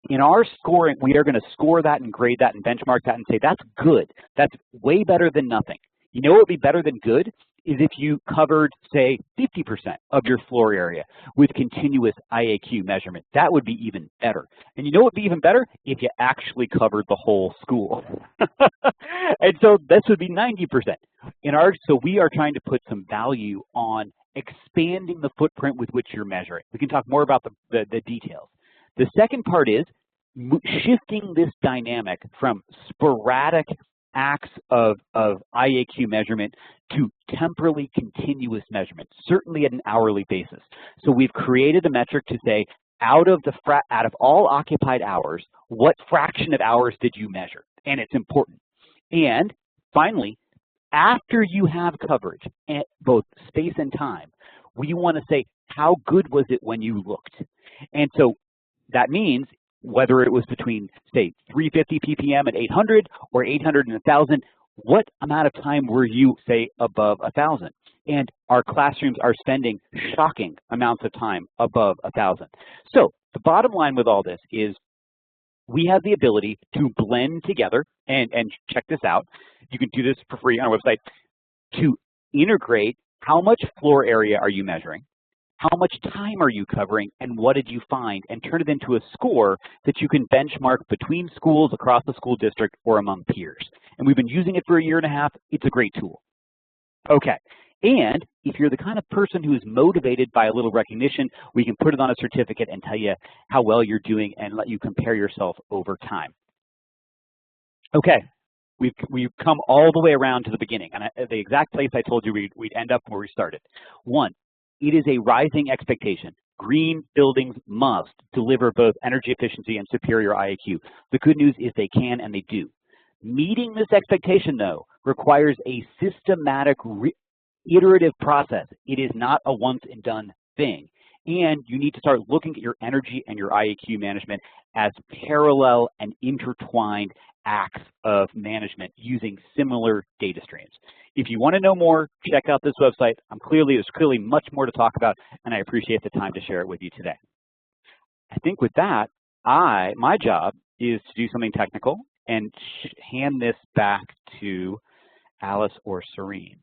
In our scoring, we are going to score that and grade that and benchmark that and say that's good. That's way better than nothing. You know what would be better than good is if you covered, say, 50% of your floor area with continuous IAQ measurement. That would be even better. And you know what would be even better? If you actually covered the whole school. And so this would be 90%. So we are trying to put some value on expanding the footprint with which you're measuring. We can talk more about the details. The second part is shifting this dynamic from sporadic acts of IAQ measurement to temporally continuous measurement, certainly at an hourly basis. So we've created a metric to say, out of all occupied hours, what fraction of hours did you measure? And it's important. And finally, after you have coverage at both space and time, we want to say, how good was it when you looked? And so that means whether it was between, say, 350 ppm at 800 or 800 and 1,000, what amount of time were you, say, above 1,000? And our classrooms are spending shocking amounts of time above 1,000. So the bottom line with all this is we have the ability to blend together, and check this out. You can do this for free on our website, to integrate how much floor area are you measuring, how much time are you covering, and what did you find, and turn it into a score that you can benchmark between schools across the school district or among peers. And we've been using it for 1.5 years. It's a great tool. Okay, and if you're the kind of person who is motivated by a little recognition, we can put it on a certificate and tell you how well you're doing and let you compare yourself over time. Okay, we've come all the way around to the beginning, and the exact place I told you we'd end up where we started. 1, it is a rising expectation. Green buildings must deliver both energy efficiency and superior IAQ. The good news is they can and they do. Meeting this expectation, though, requires a systematic, iterative process. It is not a once and done thing. And you need to start looking at your energy and your IAQ management as parallel and intertwined acts of management using similar data streams. If you want to know more, check out this website. There's clearly much more to talk about, and I appreciate the time to share it with you today. I think with that, my job is to do something technical and hand this back to Alice or Serene.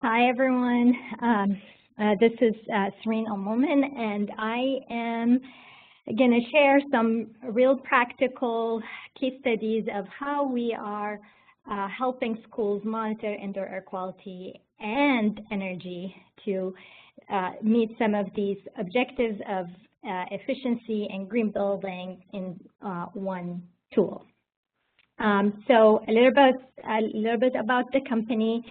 Hi, everyone. This is Serene Wang, and I am going to share some real practical case studies of how we are helping schools monitor indoor air quality and energy to meet some of these objectives of efficiency and green building in one tool. So a little bit about the company.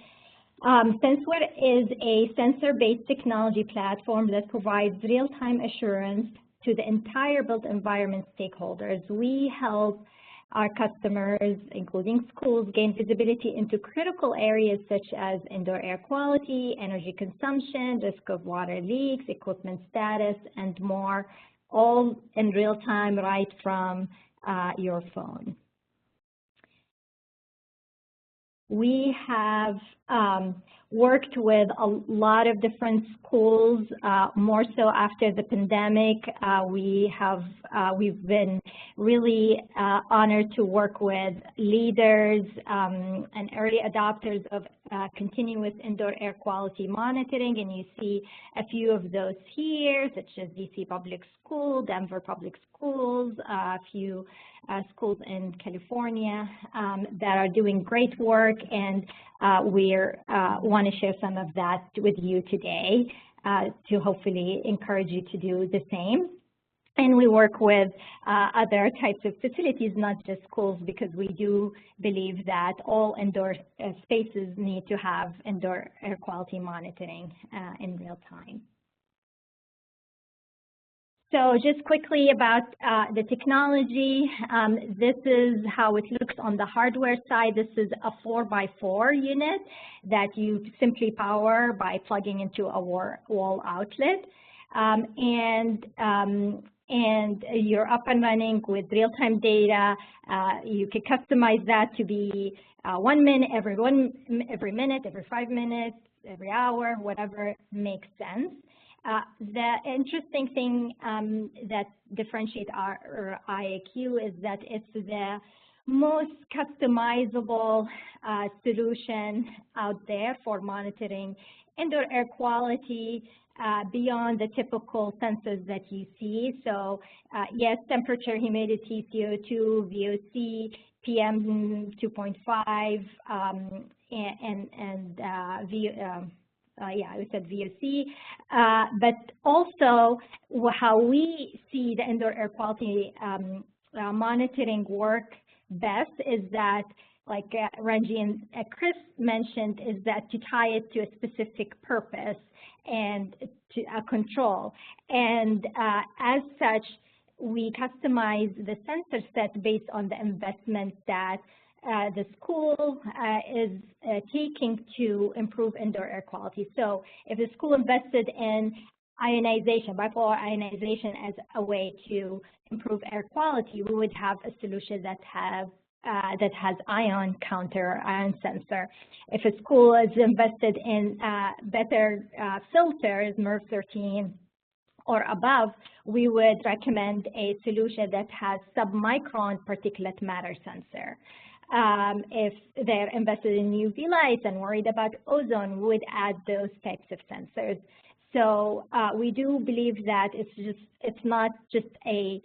SenseWare is a sensor-based technology platform that provides real-time assurance to the entire built environment stakeholders. We help our customers, including schools, gain visibility into critical areas such as indoor air quality, energy consumption, risk of water leaks, equipment status, and more, all in real time right from your phone. We have worked with a lot of different schools, more so after the pandemic. We've been really honored to work with leaders and early adopters of continuous indoor air quality monitoring, and you see a few of those here, such as DC Public School, Denver Public Schools, a few schools in California that are doing great work, and we want to share some of that with you today to hopefully encourage you to do the same. And we work with other types of facilities, not just schools, because we do believe that all indoor spaces need to have indoor air quality monitoring in real time. So just quickly about the technology, this is how it looks on the hardware side. This is a 4x4 unit that you simply power by plugging into a wall outlet. And you're up and running with real-time data. You can customize that to be 1 minute, every minute, every 5 minutes, every hour, whatever makes sense. The interesting thing that differentiates our IAQ is that it's the most customizable solution out there for monitoring indoor air quality beyond the typical sensors that you see. So yes, temperature, humidity, CO2, VOC, PM 2.5, I said VOC, but also how we see the indoor air quality monitoring work best is that, like Renji and Chris mentioned, is that to tie it to a specific purpose and to a control. And as such, we customize the sensor set based on the investment that the school is taking to improve indoor air quality. So if the school invested in ionization, bipolar ionization as a way to improve air quality, we would have a solution that has ion counter, ion sensor. If a school is invested in better filters, MERV 13 or above, we would recommend a solution that has submicron particulate matter sensor. If they're invested in UV lights and worried about ozone, we would add those types of sensors. So we do believe that it's not just a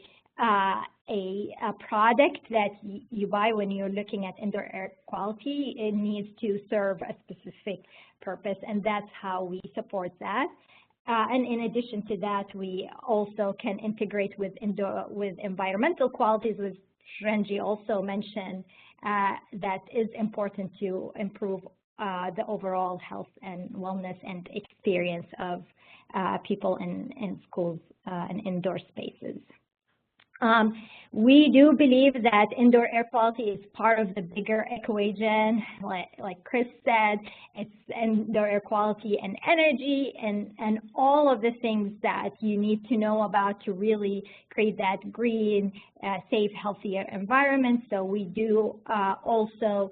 product that you buy when you're looking at indoor air quality. It needs to serve a specific purpose, and that's how we support that. And in addition to that, we also can integrate with environmental qualities, which Renji also mentioned, that is important to improve the overall health and wellness and experience of people in schools and indoor spaces. We do believe that indoor air quality is part of the bigger equation. Like Chris said, it's indoor air quality and energy and all of the things that you need to know about to really create that green, safe, healthier environment. So we do also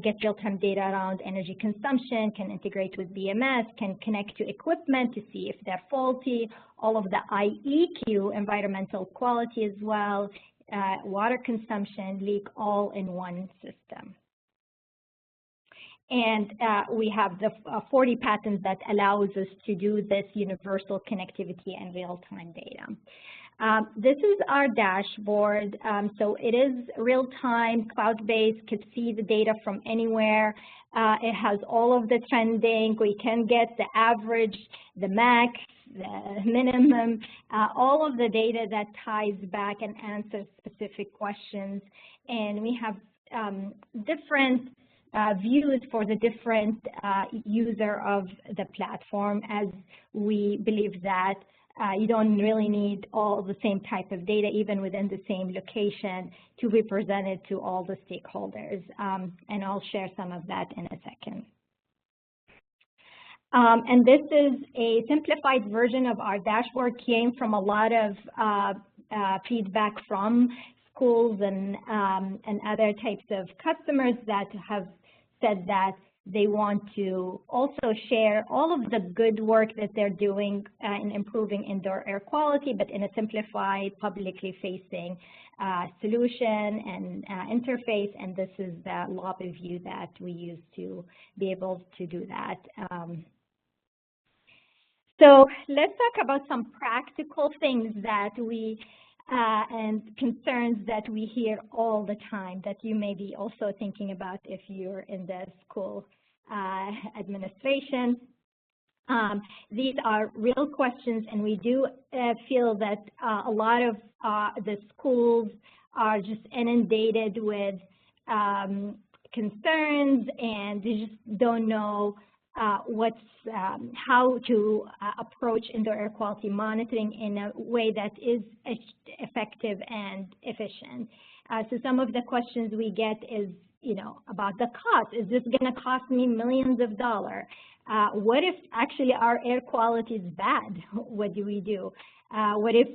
get real-time data around energy consumption, can integrate with BMS, can connect to equipment to see if they're faulty, all of the IEQ, environmental quality as well, water consumption, leak, all in one system. And we have the 40 patents that allows us to do this universal connectivity and real-time data. This is our dashboard. So it is real-time, cloud-based, could see the data from anywhere. It has all of the trending. We can get the average, the max, the minimum, all of the data that ties back and answers specific questions. And we have different views for the different user of the platform, as we believe that you don't really need all the same type of data, even within the same location, to be presented to all the stakeholders. And I'll share some of that in a second. And this is a simplified version of our dashboard, came from a lot of feedback from schools and other types of customers that have said that they want to also share all of the good work that they're doing in improving indoor air quality, but in a simplified, publicly facing solution and interface. And this is the lobby view that we use to be able to do that. So let's talk about some practical things that we and concerns that we hear all the time that you may be also thinking about if you're in the school administration. These are real questions, and we do feel that a lot of the schools are just inundated with concerns, and they just don't know how to approach indoor air quality monitoring in a way that is effective and efficient. So some of the questions we get is, about the cost. Is this going to cost me millions of dollars? What if actually our air quality is bad? What do we do? What if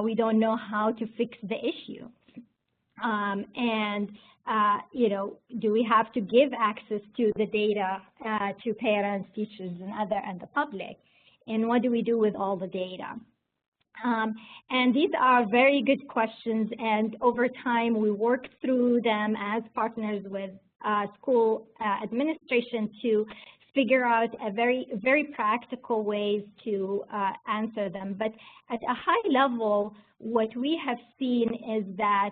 we don't know how to fix the issue? Do we have to give access to the data to parents, teachers, and the public? And what do we do with all the data? And these are very good questions, and over time we work through them as partners with school administration to figure out a very practical ways to answer them. But at a high level, what we have seen is that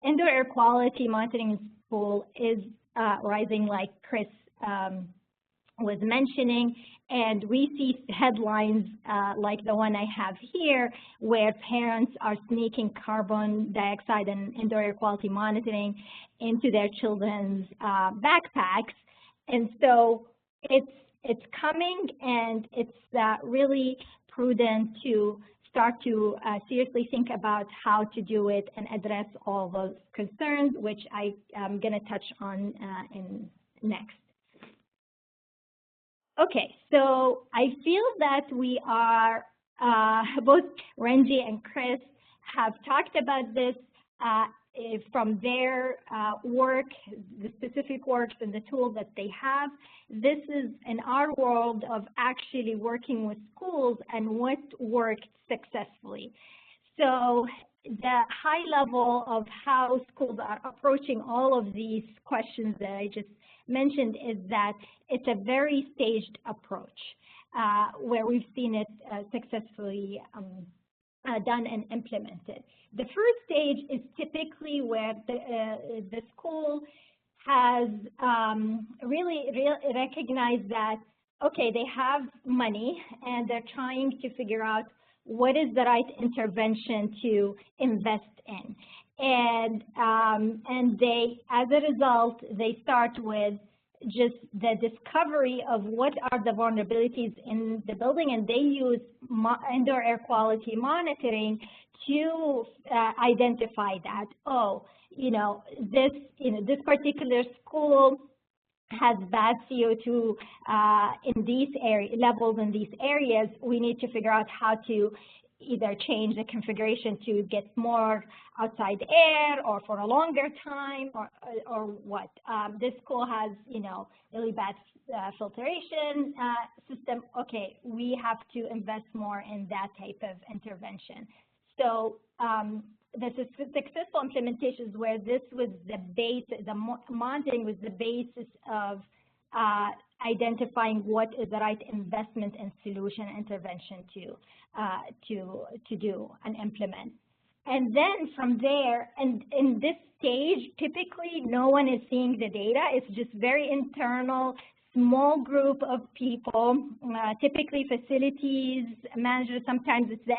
indoor air quality monitoring tool is rising, like Chris was mentioning, and we see headlines like the one I have here, where parents are sneaking carbon dioxide and indoor air quality monitoring into their children's backpacks. And so it's coming, and it's really prudent to start to seriously think about how to do it and address all those concerns, which I am going to touch on in next. Okay, so I feel that we are, both Renji and Chris have talked about this from their work, the specific works and the tools that they have. This is in our world of actually working with schools and what worked successfully. So the high level of how schools are approaching all of these questions that I just mentioned is that it's a very staged approach where we've seen it successfully done and implemented. The first stage is typically where the school has really recognized that, okay, they have money and they're trying to figure out what is the right intervention to invest in. And they, as a result, they start with just the discovery of what are the vulnerabilities in the building, and they use indoor air quality monitoring to identify that. Oh, this particular school has bad CO2 in these levels in these areas. We need to figure out how to either change the configuration to get more outside air or for a longer time or what. This school has, really bad filtration system. Okay, we have to invest more in that type of intervention. So the successful implementations where this was the base, the monitoring was the basis of identifying what is the right investment and solution intervention to do and implement. And then from there, and in this stage, typically no one is seeing the data. It's just very internal, small group of people, typically facilities managers. Sometimes it's the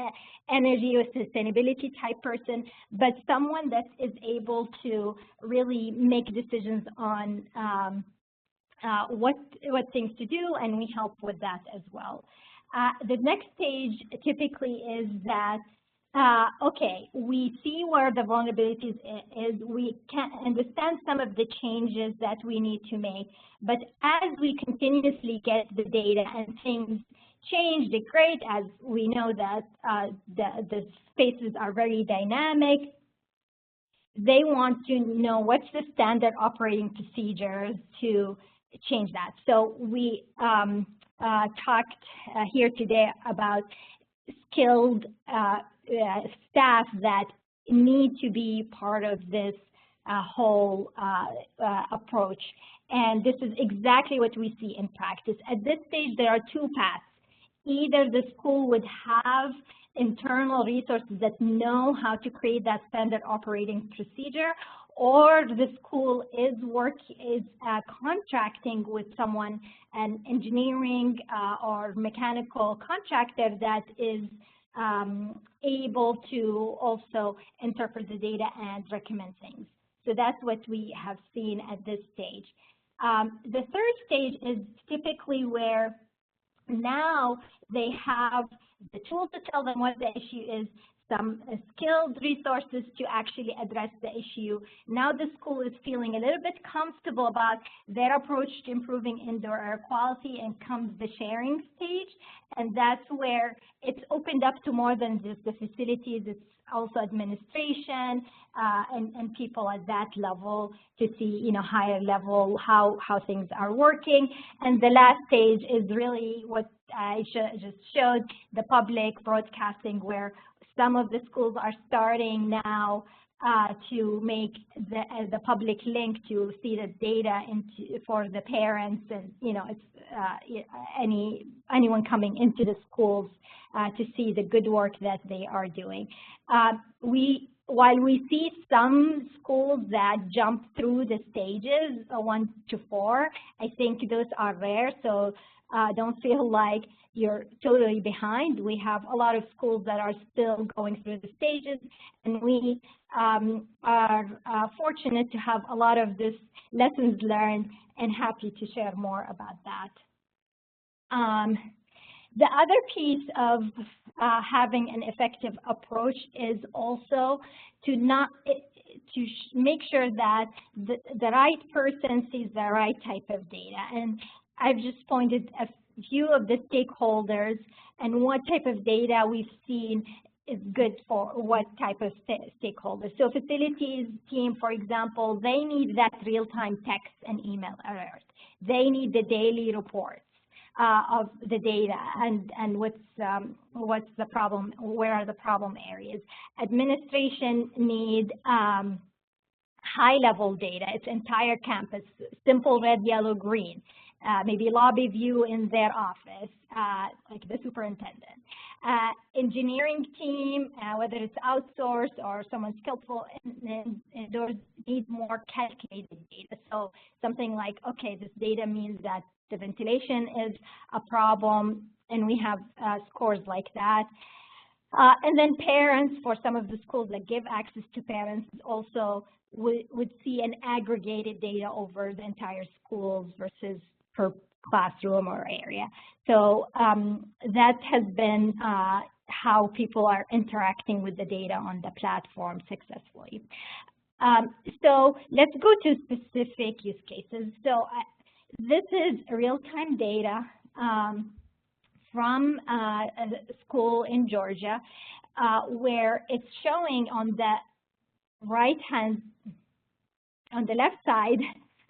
energy or sustainability type person, but someone that is able to really make decisions on what things to do, and we help with that as well. The next stage typically is that, okay, we see where the vulnerabilities is, we can understand some of the changes that we need to make, but as we continuously get the data and things change, degrade, as we know that the spaces are very dynamic, they want to know what's the standard operating procedures to change that. So we talked here today about skilled staff that need to be part of this whole approach. And this is exactly what we see in practice. At this stage, there are two paths. Either the school would have internal resources that know how to create that standard operating procedure, or the school is contracting with someone, an engineering or mechanical contractor that is able to also interpret the data and recommend things. So that's what we have seen at this stage. The third stage is typically where now they have the tools to tell them what the issue is, some skilled resources to actually address the issue. Now the school is feeling a little bit comfortable about their approach to improving indoor air quality, and comes the sharing stage. And that's where it's opened up to more than just the facilities. It's also administration and people at that level to see, higher level how things are working. And the last stage is really what I just showed, the public broadcasting, where some of the schools are starting now to make the public link to see the data for the parents, and it's anyone coming into the schools to see the good work that they are doing. While we see some schools that jump through the stages 1 to 4, I think those are rare. So don't feel like you're totally behind. We have a lot of schools that are still going through the stages, and we are fortunate to have a lot of this lessons learned, and happy to share more about that. The other piece of having an effective approach is also to make sure that the right person sees the right type of data. And I've just pointed a few of the stakeholders and what type of data we've seen is good for what type of stakeholders. So facilities team, for example, they need that real-time text and email alert. They need the daily reports of the data and what's the problem, where are the problem areas. Administration need high-level data. It's entire campus, simple red, yellow, green. Maybe lobby view in their office, like the superintendent. Engineering team, whether it's outsourced or someone skillful indoors, need more calculated data. So something like, okay, this data means that the ventilation is a problem, and we have scores like that. And then parents, for some of the schools that give access to parents, also would see an aggregated data over the entire schools versus per classroom or area. So that has been how people are interacting with the data on the platform successfully. So let's go to specific use cases. So this is real-time data from a school in Georgia, where it's showing on the right-hand, on the left side,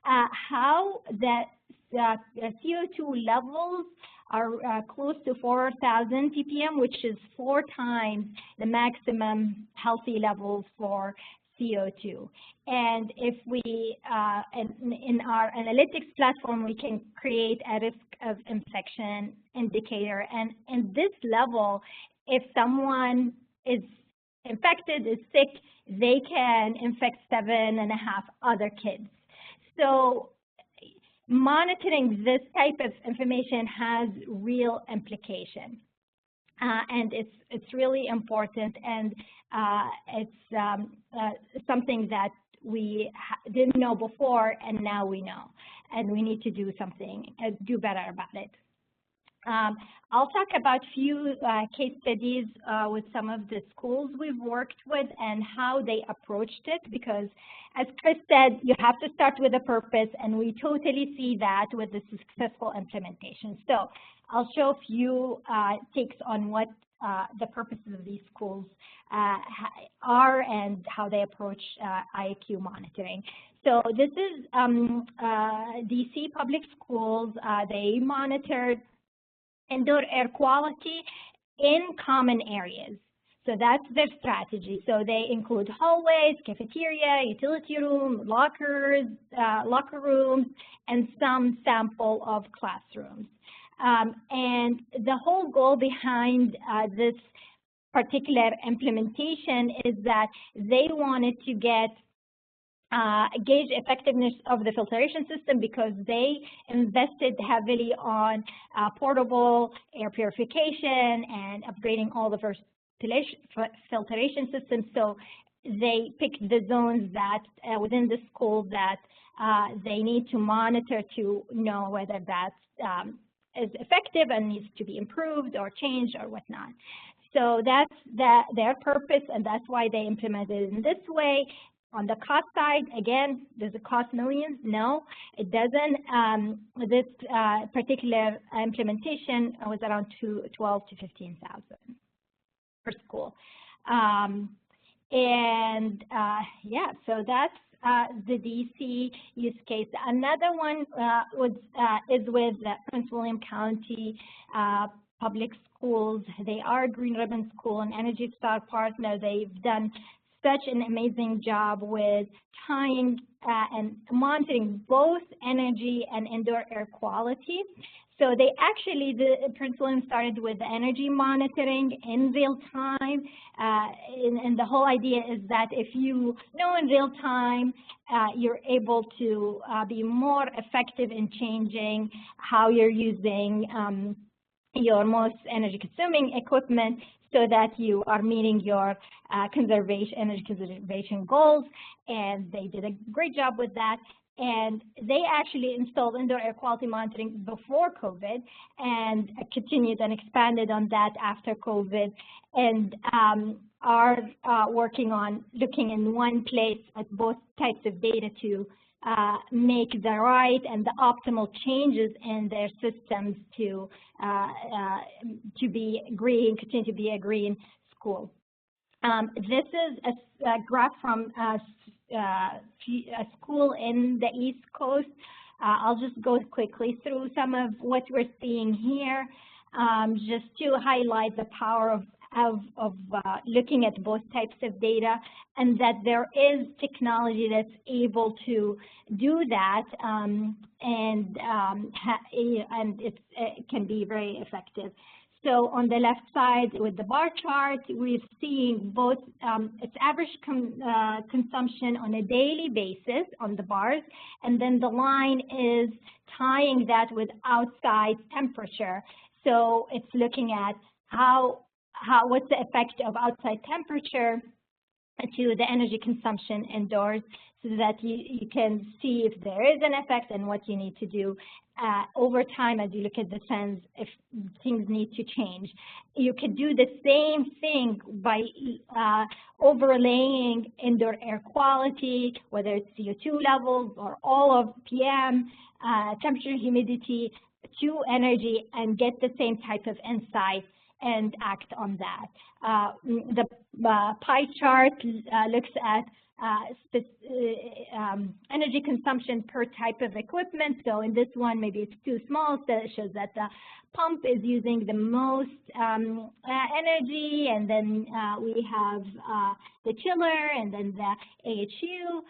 how the CO2 levels are close to 4,000 ppm, which is 4 times the maximum healthy levels for CO2. And if we, in our analytics platform, we can create a risk of infection indicator. And in this level, if someone is infected, is sick, they can infect 7.5 other kids. So monitoring this type of information has real implication. And it's really important, and it's something that we didn't know before, and now we know, and we need to do something, do better about it. I'll talk about few case studies with some of the schools we've worked with and how they approached it, because as Chris said, you have to start with a purpose, and we totally see that with the successful implementation. So I'll show a few takes on what the purposes of these schools are and how they approach IAQ monitoring. So this is DC public schools. They monitored indoor air quality in common areas. So that's their strategy. So they include hallways, cafeteria, utility room, locker rooms, and some sample of classrooms. And the whole goal behind this particular implementation is that they wanted to gauge effectiveness of the filtration system, because they invested heavily on portable air purification and upgrading all the filtration systems. So they picked the zones that within the school that they need to monitor to know whether that is effective and needs to be improved or changed or whatnot. So that's their purpose, and that's why they implemented it in this way. On the cost side, again, does it cost millions? No, it doesn't. This particular implementation was around $12,000 to $15,000 per school. Yeah, so that's the DC use case. Another one is with Prince William County Public Schools. They are a Green Ribbon School and Energy Star partner. They've done such an amazing job with tying and monitoring both energy and indoor air quality. So they actually, the Prince William started with the energy monitoring in real time. And the whole idea is that if you know in real time, you're able to be more effective in changing how you're using your most energy consuming equipment, so that you are meeting your energy conservation goals. And they did a great job with that. And they actually installed indoor air quality monitoring before COVID and continued and expanded on that after COVID, and are working on looking in one place at both types of data to make the right and the optimal changes in their systems to be green, continue to be a green school. This is a graph from a school in the East Coast. I'll just go quickly through some of what we're seeing here, just to highlight the power of looking at both types of data, and that there is technology that's able to do that, and it can be very effective. So on the left side with the bar chart, we're seeing both its average consumption on a daily basis on the bars, and then the line is tying that with outside temperature. So it's looking at how what's the effect of outside temperature to the energy consumption indoors, so that you can see if there is an effect and what you need to do over time as you look at the trends if things need to change. You could do the same thing by overlaying indoor air quality, whether it's CO2 levels or all of PM, temperature, humidity, to energy, and get the same type of insight and act on that. The pie chart looks at energy consumption per type of equipment. So in this one, maybe it's too small, so it shows that the pump is using the most energy, and then we have the chiller, and then the AHU.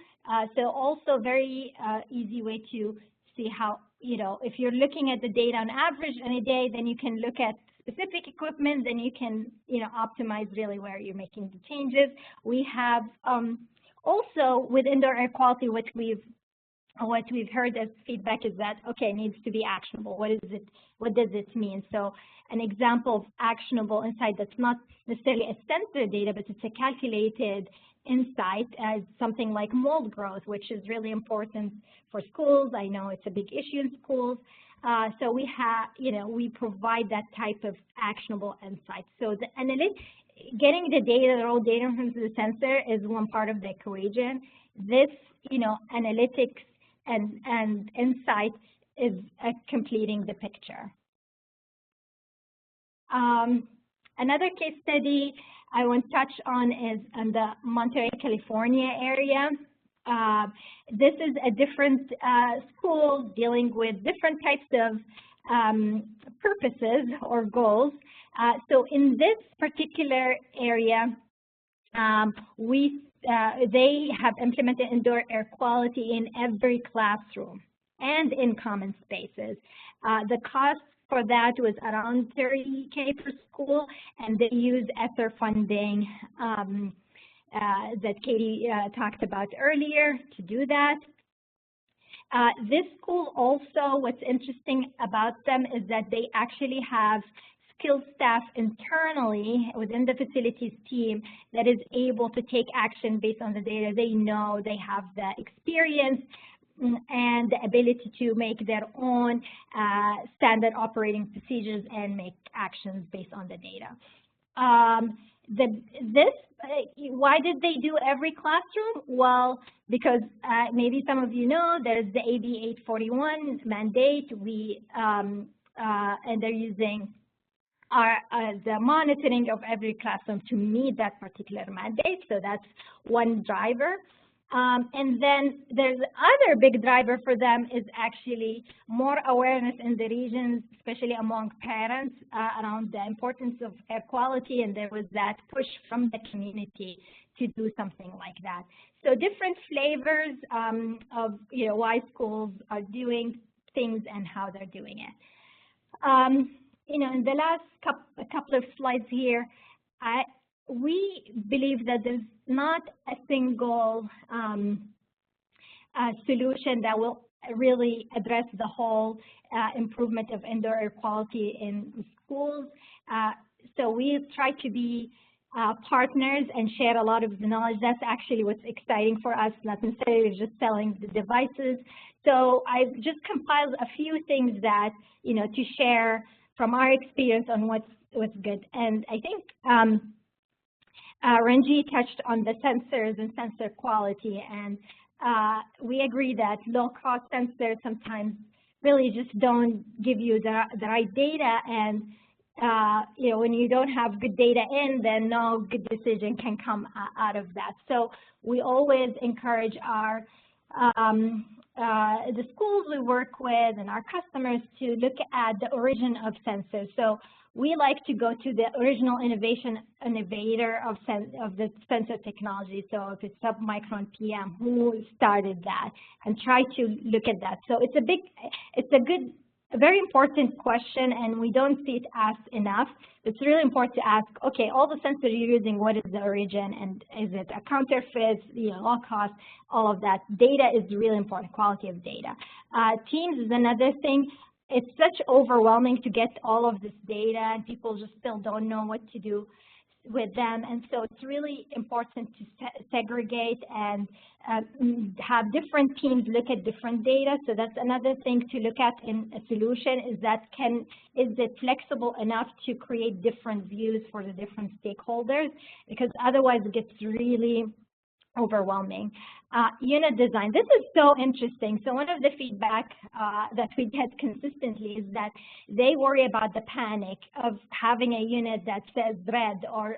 So also very easy way to see how, if you're looking at the data on average in a day, then you can look at specific equipment, then you can, optimize really where you're making the changes. We have also with indoor air quality, what we've heard as feedback is that, okay, it needs to be actionable. What is it? What does it mean? So an example of actionable insight that's not necessarily a sensor data, but it's a calculated insight as something like mold growth, which is really important for schools. I know it's a big issue in schools. So we have, we provide that type of actionable insight. So the getting the data, the raw data from the sensor is one part of the equation. This, analytics and insight is completing the picture. Another case study I want to touch on is in the Monterey, California area. This is a different school dealing with different types of purposes or goals. So in this particular area, they have implemented indoor air quality in every classroom and in common spaces. The cost for that was around $30K per school, and they used ESSER funding that Katie talked about earlier to do that. This school also, what's interesting about them is that they actually have skilled staff internally within the facilities team that is able to take action based on the data. They know, they have the experience and the ability to make their own standard operating procedures and make actions based on the data. Why did they do every classroom? Well, because maybe some of you know there's the AB 841 mandate. And they're using the monitoring of every classroom to meet that particular mandate. So that's one driver. And then there's other big driver for them is actually more awareness in the regions, especially among parents, around the importance of air quality, and there was that push from the community to do something like that. So different flavors of why schools are doing things and how they're doing it. In the last couple of slides here, we believe that there's not a single solution that will really address the whole improvement of indoor air quality in schools. So we try to be partners and share a lot of the knowledge. That's actually what's exciting for us, not necessarily just selling the devices. So I've just compiled a few things that, to share from our experience on what's good. And I think Renji touched on the sensors and sensor quality, and we agree that low-cost sensors sometimes really just don't give you the right data, and when you don't have good data in, then no good decision can come out of that. So we always encourage our the schools we work with and our customers to look at the origin of sensors. So we like to go to the original innovator of the sensor technology. So if it's submicron PM, who started that, and try to look at that. So it's a very important question, and we don't see it asked enough. It's really important to ask, okay, all the sensors you're using, what is the origin, and is it a counterfeit, low cost, all of that. Data is really important, quality of data. Teams is another thing. it's such overwhelming to get all of this data, and people just still don't know what to do with them. And so it's really important to segregate and have different teams look at different data. So that's another thing to look at in a solution, is that is it flexible enough to create different views for the different stakeholders, because otherwise it gets really overwhelming. Unit design. This is so interesting. So one of the feedback that we get consistently is that they worry about the panic of having a unit that says red or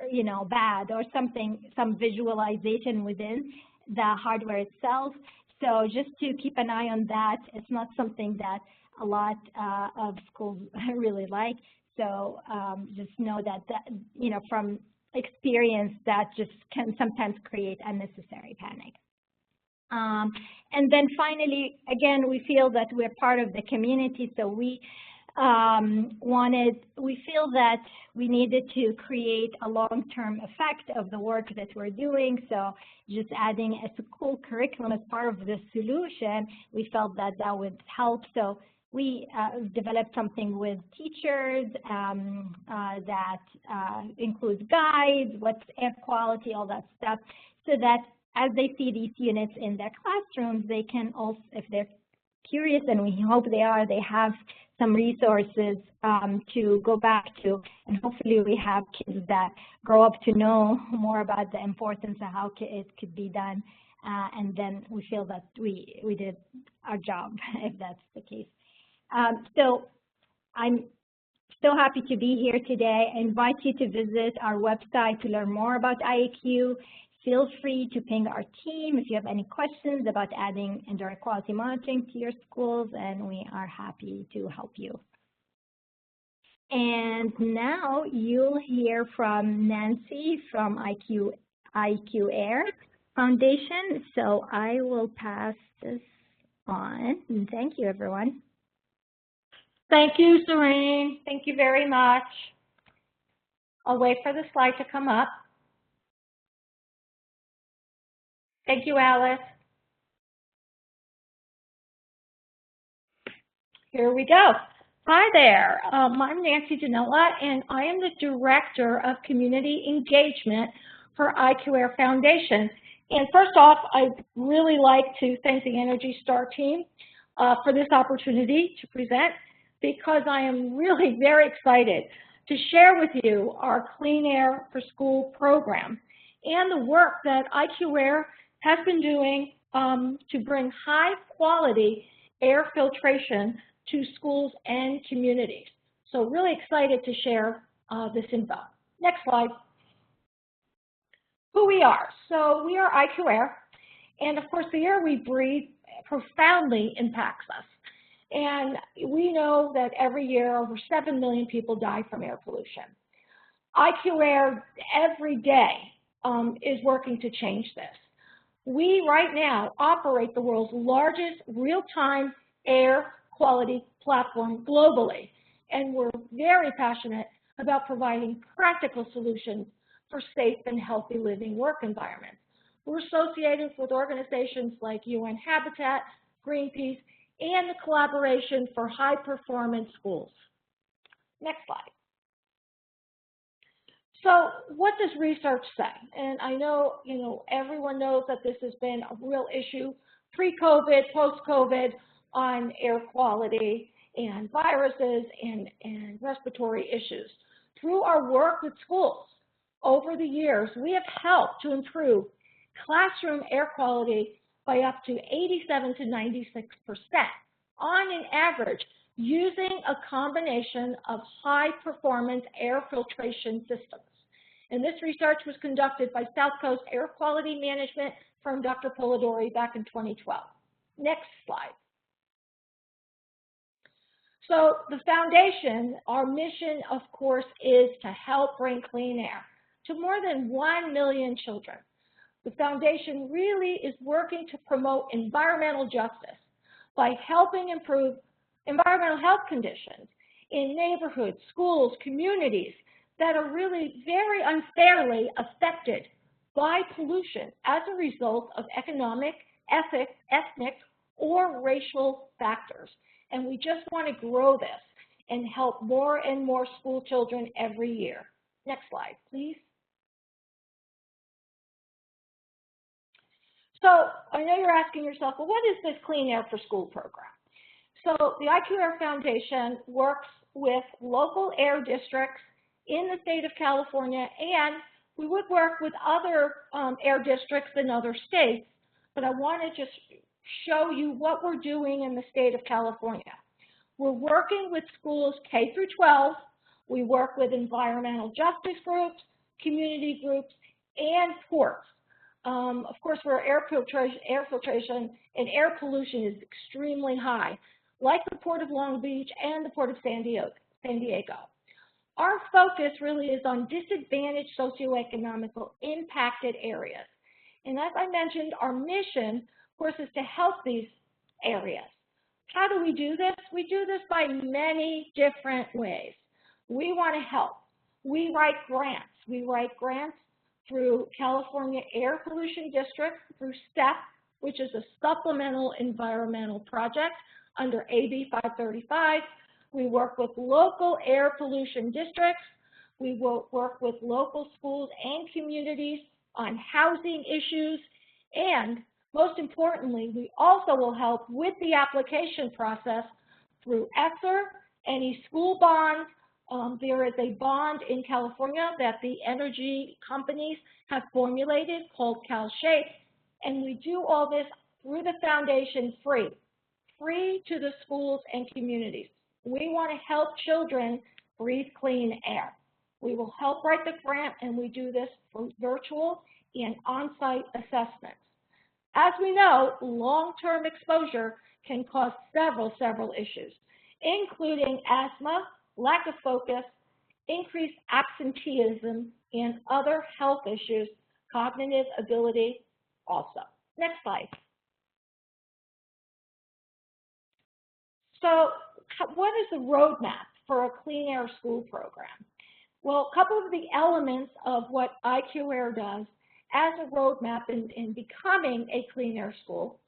bad or something, some visualization within the hardware itself. So just to keep an eye on that. It's not something that a lot of schools really like. So just know that from experience, that just can sometimes create unnecessary panic. And then finally, again, we feel that we're part of the community, so we feel that we needed to create a long-term effect of the work that we're doing. So just adding a school curriculum as part of the solution, we felt that that would help. So we developed something with teachers that includes guides, what's air quality, all that stuff, so that as they see these units in their classrooms, they can also, if they're curious, and we hope they are, they have some resources to go back to, and hopefully we have kids that grow up to know more about the importance of how it could be done, and then we feel that we did our job, if that's the case. So I'm so happy to be here today. I invite you to visit our website to learn more about IAQ. Feel free to ping our team if you have any questions about adding indoor air quality monitoring to your schools, and we are happy to help you. And now you'll hear from Nancy from IAQ Air Foundation. So I will pass this on, and thank you, everyone. Thank you, Serene. Thank you very much. I'll wait for the slide to come up. Thank you, Alice. Here we go. Hi there. I'm Nancy Vanella, and I am the Director of Community Engagement for IAQ Air Foundation. And first off, I'd really like to thank the Energy Star team for this opportunity to present, because I am really very excited to share with you our Clean Air for School program and the work that IAQ Air has been doing to bring high quality air filtration to schools and communities. So really excited to share this info. Next slide. Who we are. So we are IAQ Air, and of course the air we breathe profoundly impacts us. And we know that every year over 7 million people die from air pollution. IAQ Air every day is working to change this. We right now operate the world's largest real-time air quality platform globally, and we're very passionate about providing practical solutions for safe and healthy living work environments. We're associated with organizations like UN Habitat, Greenpeace, and the Collaboration for High Performance Schools. Next slide. So what does research say? And I know, everyone knows that this has been a real issue pre-COVID, post-COVID on air quality and viruses and respiratory issues. Through our work with schools over the years, we have helped to improve classroom air quality by up to 87 to 96% on an average, using a combination of high-performance air filtration systems. And this research was conducted by South Coast Air Quality Management firm Dr. Polidori back in 2012. Next slide. So the foundation, our mission, of course, is to help bring clean air to more than 1 million children. The foundation really is working to promote environmental justice by helping improve environmental health conditions in neighborhoods, schools, communities that are really very unfairly affected by pollution as a result of economic, ethnic, or racial factors. and we just want to grow this and help more and more school children every year. Next slide, please. So I know you're asking yourself, well, what is this Clean Air for School program? So the IQ Air Foundation works with local air districts in the state of California, and we would work with other air districts in other states, but I want to just show you what we're doing in the state of California. We're working with schools K through 12. We work with environmental justice groups, community groups, and ports. Of course, where air filtration and air pollution is extremely high, like the Port of Long Beach and the Port of San Diego. Our focus really is on disadvantaged socioeconomical impacted areas. And as I mentioned, our mission, of course, is to help these areas. How do we do this? We do this by many different ways. We want to help. We write grants. We write grants through California Air Pollution District, through STEP, which is a supplemental environmental project under AB 535. We work with local air pollution districts. We will work with local schools and communities on housing issues. And most importantly, we also will help with the application process through ESSER, any school bond. There is a bond in California that the energy companies have formulated called CalShape, and we do all this through the foundation free to the schools and communities. We want to help children breathe clean air. We will help write the grant, and we do this for virtual and on-site assessments. As we know, long-term exposure can cause several issues, including asthma, lack of focus, increased absenteeism, and other health issues, cognitive ability also. Next slide. So what is the roadmap for a Clean Air School program? Well, a couple of the elements of what IQ Air does as a roadmap in becoming a Clean Air School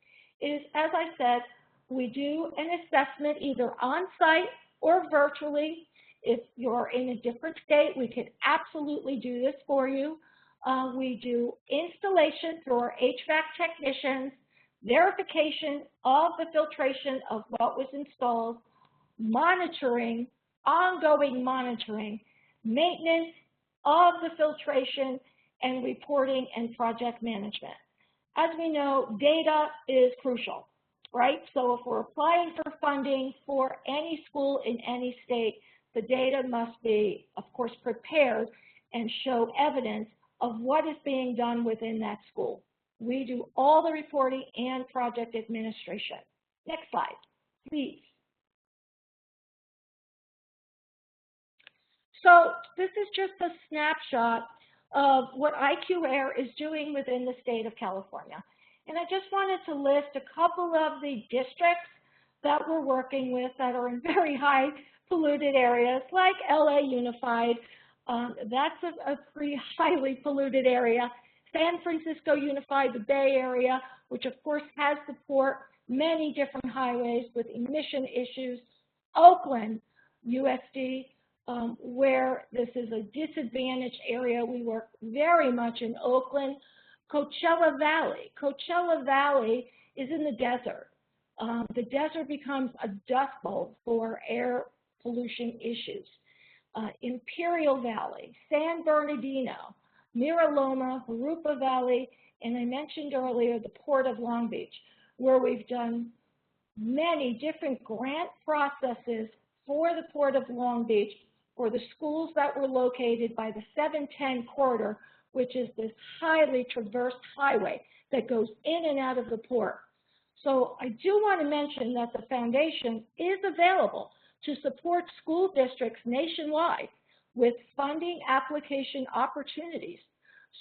is, as I said, we do an assessment either on-site or virtually. If you're in a different state, we can absolutely do this for you. We do installation through our HVAC technicians, verification of the filtration of what was installed, monitoring, ongoing monitoring, maintenance of the filtration, and reporting and project management. As we know, data is crucial, right? So if we're applying for funding for any school in any state, the data must be, of course, prepared and show evidence of what is being done within that school. We do all the reporting and project administration. Next slide, please. So this is just a snapshot of what IQ Air is doing within the state of California. And I just wanted to list a couple of the districts that we're working with that are in very high polluted areas, like LA Unified. That's a pretty highly polluted area. San Francisco Unified, the Bay Area, which of course has the port, many different highways with emission issues. Oakland, USD, where this is a disadvantaged area. We work very much in Oakland. Coachella Valley. Coachella Valley is in the desert. The desert becomes a dust bowl for air pollution issues. Imperial Valley, San Bernardino, Mira Loma, Jurupa Valley, and I mentioned earlier the Port of Long Beach, where we've done many different grant processes for the Port of Long Beach for the schools that were located by the 710 corridor, which is this highly traversed highway that goes in and out of the port. So I do want to mention that the foundation is available to support school districts nationwide with funding application opportunities,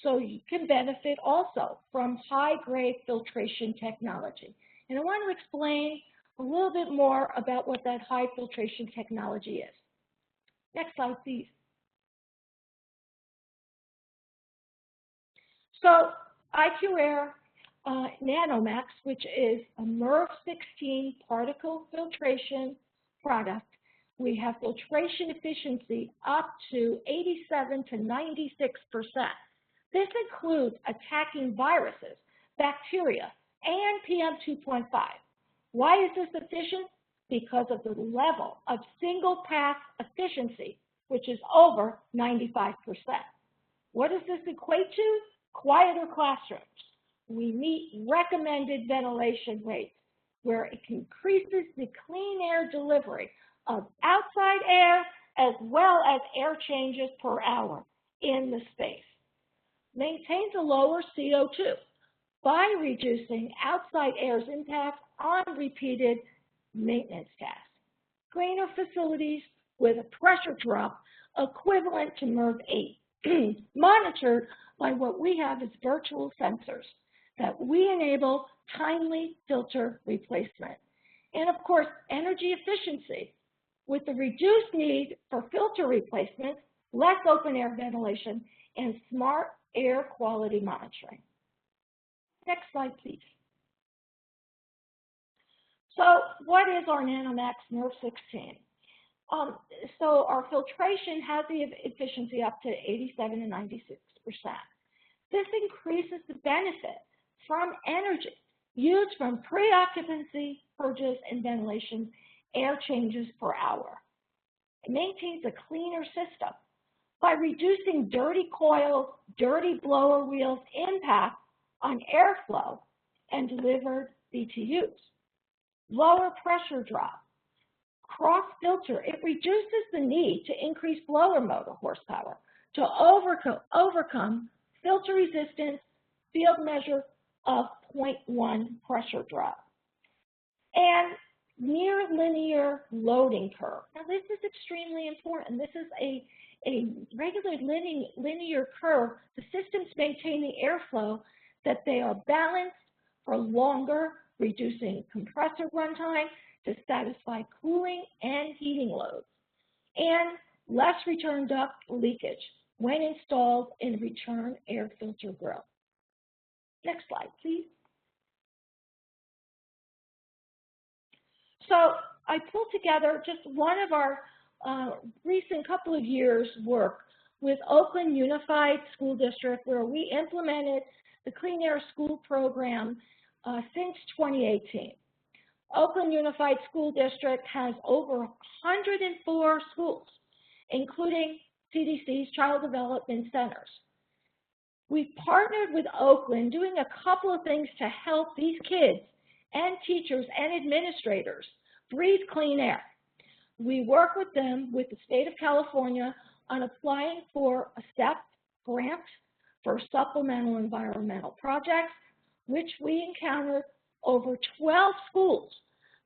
so you can benefit also from high-grade filtration technology. And I want to explain a little bit more about what that high filtration technology is. Next slide, please. So IQ Air NanoMax, which is a MERV 16 particle filtration product. We have filtration efficiency up to 87 to 96%. This includes attacking viruses, bacteria, and PM2.5. Why is this efficient? Because of the level of single pass efficiency, which is over 95%. What does this equate to? Quieter classrooms. We meet recommended ventilation rates where it increases the clean air delivery of outside air as well as air changes per hour in the space. Maintains a lower CO2 by reducing outside air's impact on repeated maintenance tasks. Cleaner facilities with a pressure drop equivalent to MERV 8, monitored by what we have as virtual sensors that we enable timely filter replacement. And of course, energy efficiency with the reduced need for filter replacement, less open air ventilation, and smart air quality monitoring. Next slide, please. So what is our NanoMax MERV 16? So our filtration has the efficiency up to 87 and 96%. This increases the benefit from energy used from pre-occupancy purges and ventilation air changes per hour. It maintains a cleaner system by reducing dirty coils, dirty blower wheels impact on airflow and delivered BTUs. Lower pressure drop. Cross filter, it reduces the need to increase blower motor horsepower to overcome filter resistance field measure of 0.1 pressure drop. And near linear loading curve. Now this is extremely important. This is a regular linear curve. The systems maintain the airflow that they are balanced for longer, reducing compressor runtime to satisfy cooling and heating loads, and less return duct leakage when installed in return air filter grill. Next slide, please. So I pulled together just one of our recent couple of years' work with Oakland Unified School District, where we implemented the Clean Air School program since 2018. Oakland Unified School District has over 104 schools, including CDC's Child Development Centers. We've partnered with Oakland doing a couple of things to help these kids and teachers and administrators breathe clean air. We work with them with the state of California on applying for a STEP grant for supplemental environmental projects, which we encountered over 12 schools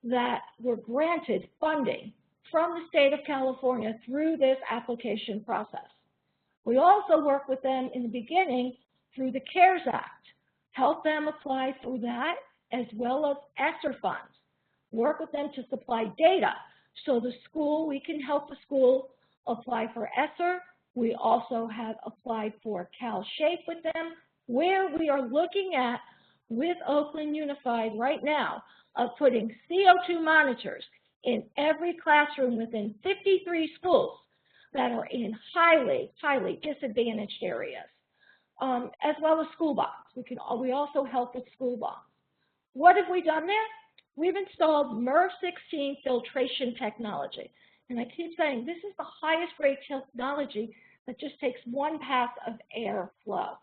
that were granted funding from the state of California through this application process. We also work with them in the beginning through the CARES Act, help them apply through that, as well as ESSER funds. Work with them to supply data so we can help the school apply for ESSER. We also have applied for CalShape with them, where we are looking at, with Oakland Unified right now, of putting CO2 monitors in every classroom within 53 schools that are in highly disadvantaged areas, as well as school bonds. We also help with school bonds. What have we done there? We've installed MERV 16 filtration technology. And I keep saying this is the highest grade technology that just takes one pass of air flow.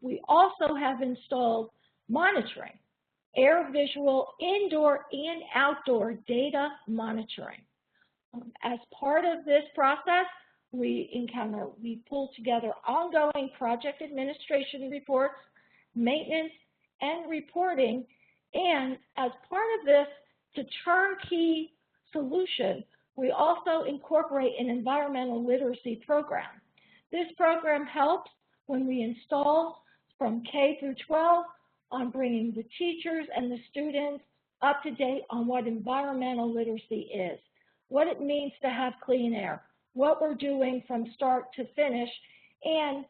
We also have installed monitoring, air visual, indoor and outdoor data monitoring. As part of this process, we pull together ongoing project administration reports, maintenance, and reporting. And as part of this, to turnkey solution, we also incorporate an environmental literacy program. This program helps when we install from K through 12 on bringing the teachers and the students up to date on what environmental literacy is, what it means to have clean air, what we're doing from start to finish, and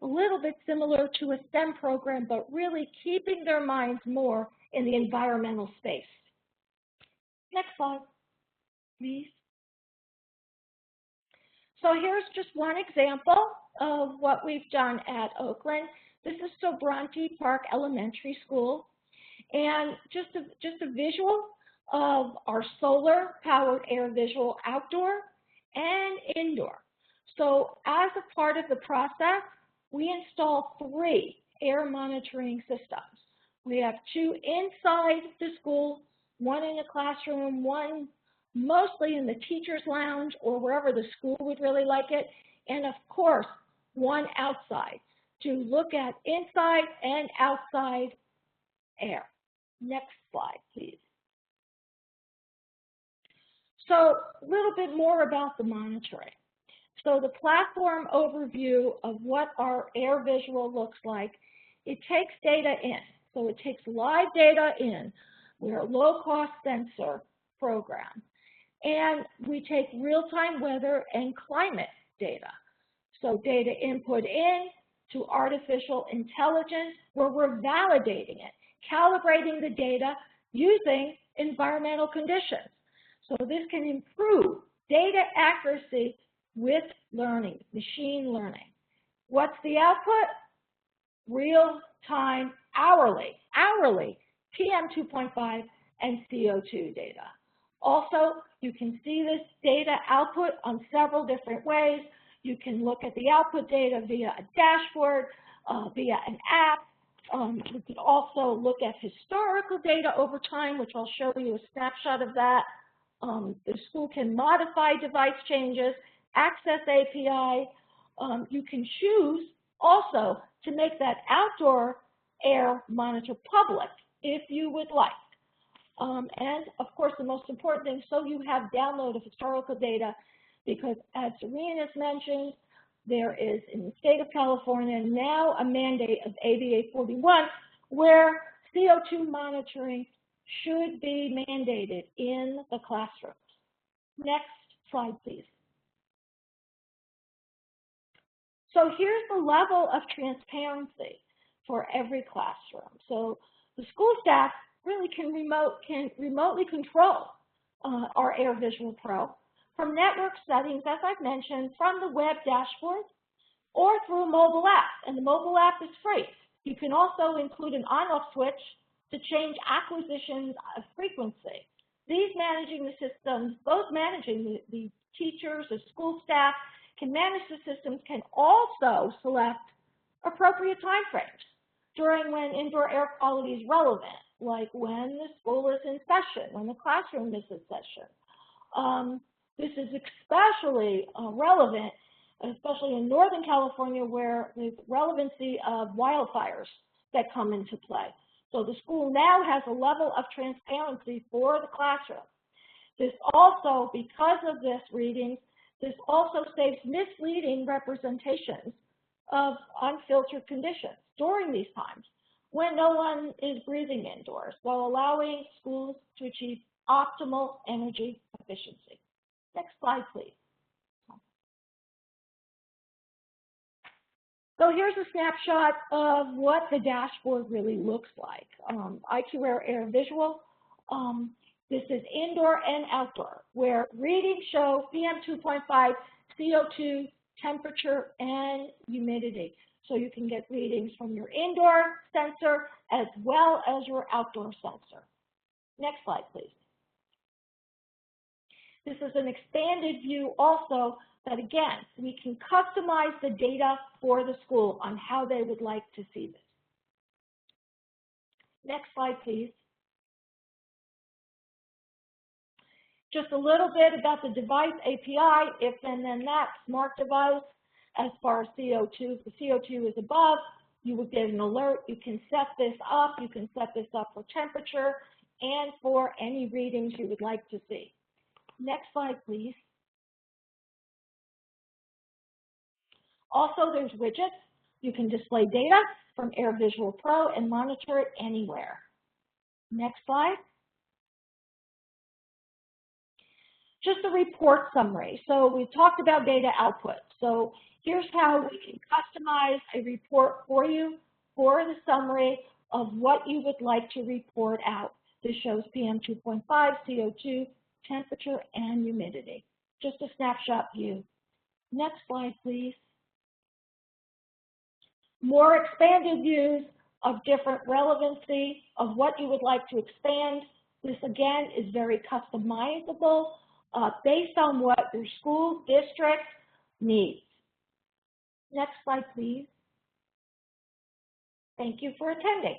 a little bit similar to a STEM program, but really keeping their minds more in the environmental space. Next slide, please. So here's just one example of what we've done at Oakland. This is Sobranti Park Elementary School, and just a visual of our solar-powered air visual outdoor and indoor. So as a part of the process, we install 3 air monitoring systems. We have 2 inside the school, 1 in the classroom, 1 mostly in the teacher's lounge or wherever the school would really like it, and of course, 1 outside to look at inside and outside air. Next slide, please. So a little bit more about the monitoring. So the platform overview of what our air visual looks like, it takes data in. So it takes live data in. We're a low-cost sensor program. And we take real-time weather and climate data. So data input in to artificial intelligence where we're validating it, calibrating the data using environmental conditions. So this can improve data accuracy with learning, machine learning. What's the output? Real-time, hourly PM2.5 and CO2 data. Also, you can see this data output on several different ways. You can look at the output data via a dashboard, via an app. You can also look at historical data over time, which I'll show you a snapshot of that. The school can modify device changes, access API. You can choose also to make that outdoor air monitor public if you would like. And of course, the most important thing, so you have download of historical data, because as Serene has mentioned, there is in the state of California now a mandate of ABA 41 where CO2 monitoring should be mandated in the classrooms. Next slide, please. So here's the level of transparency for every classroom. So the school staff really can remotely control our Air Visual Pro from network settings, as I've mentioned, from the web dashboard or through a mobile app. And the mobile app is free. You can also include an on-off switch to change acquisition of frequency. These managing the systems, both managing the teachers, the school staff, can manage the systems, can also select appropriate time frames during when indoor air quality is relevant, like when the school is in session, when the classroom is in session. This is especially relevant, especially in Northern California, where the relevancy of wildfires that come into play. So the school now has a level of transparency for the classroom. This also, because of this reading, this also saves misleading representations of unfiltered conditions during these times when no one is breathing indoors, while allowing schools to achieve optimal energy efficiency. Next slide, please. So here's a snapshot of what the dashboard really looks like. IQ Air Visual. This is indoor and outdoor, where readings show PM2.5, CO2, temperature, and humidity. So you can get readings from your indoor sensor as well as your outdoor sensor. Next slide, please. This is an expanded view also that, again, we can customize the data for the school on how they would like to see this. Next slide, please. Just a little bit about the device API, if and then that, smart device. As far as CO2, if the CO2 is above, you would get an alert. You can set this up. You can set this up for temperature and for any readings you would like to see. Next slide, please. Also, there's widgets. You can display data from Air Visual Pro and monitor it anywhere. Next slide. just a report summary. So we've talked about data output. So here's how we can customize a report for you for the summary of what you would like to report out. This shows PM 2.5, CO2, temperature, and humidity. Just a snapshot view. Next slide, please. More expanded views of different relevancy of what you would like to expand. This, again, is very customizable based on what your school district needs. Next slide, please. Thank you for attending.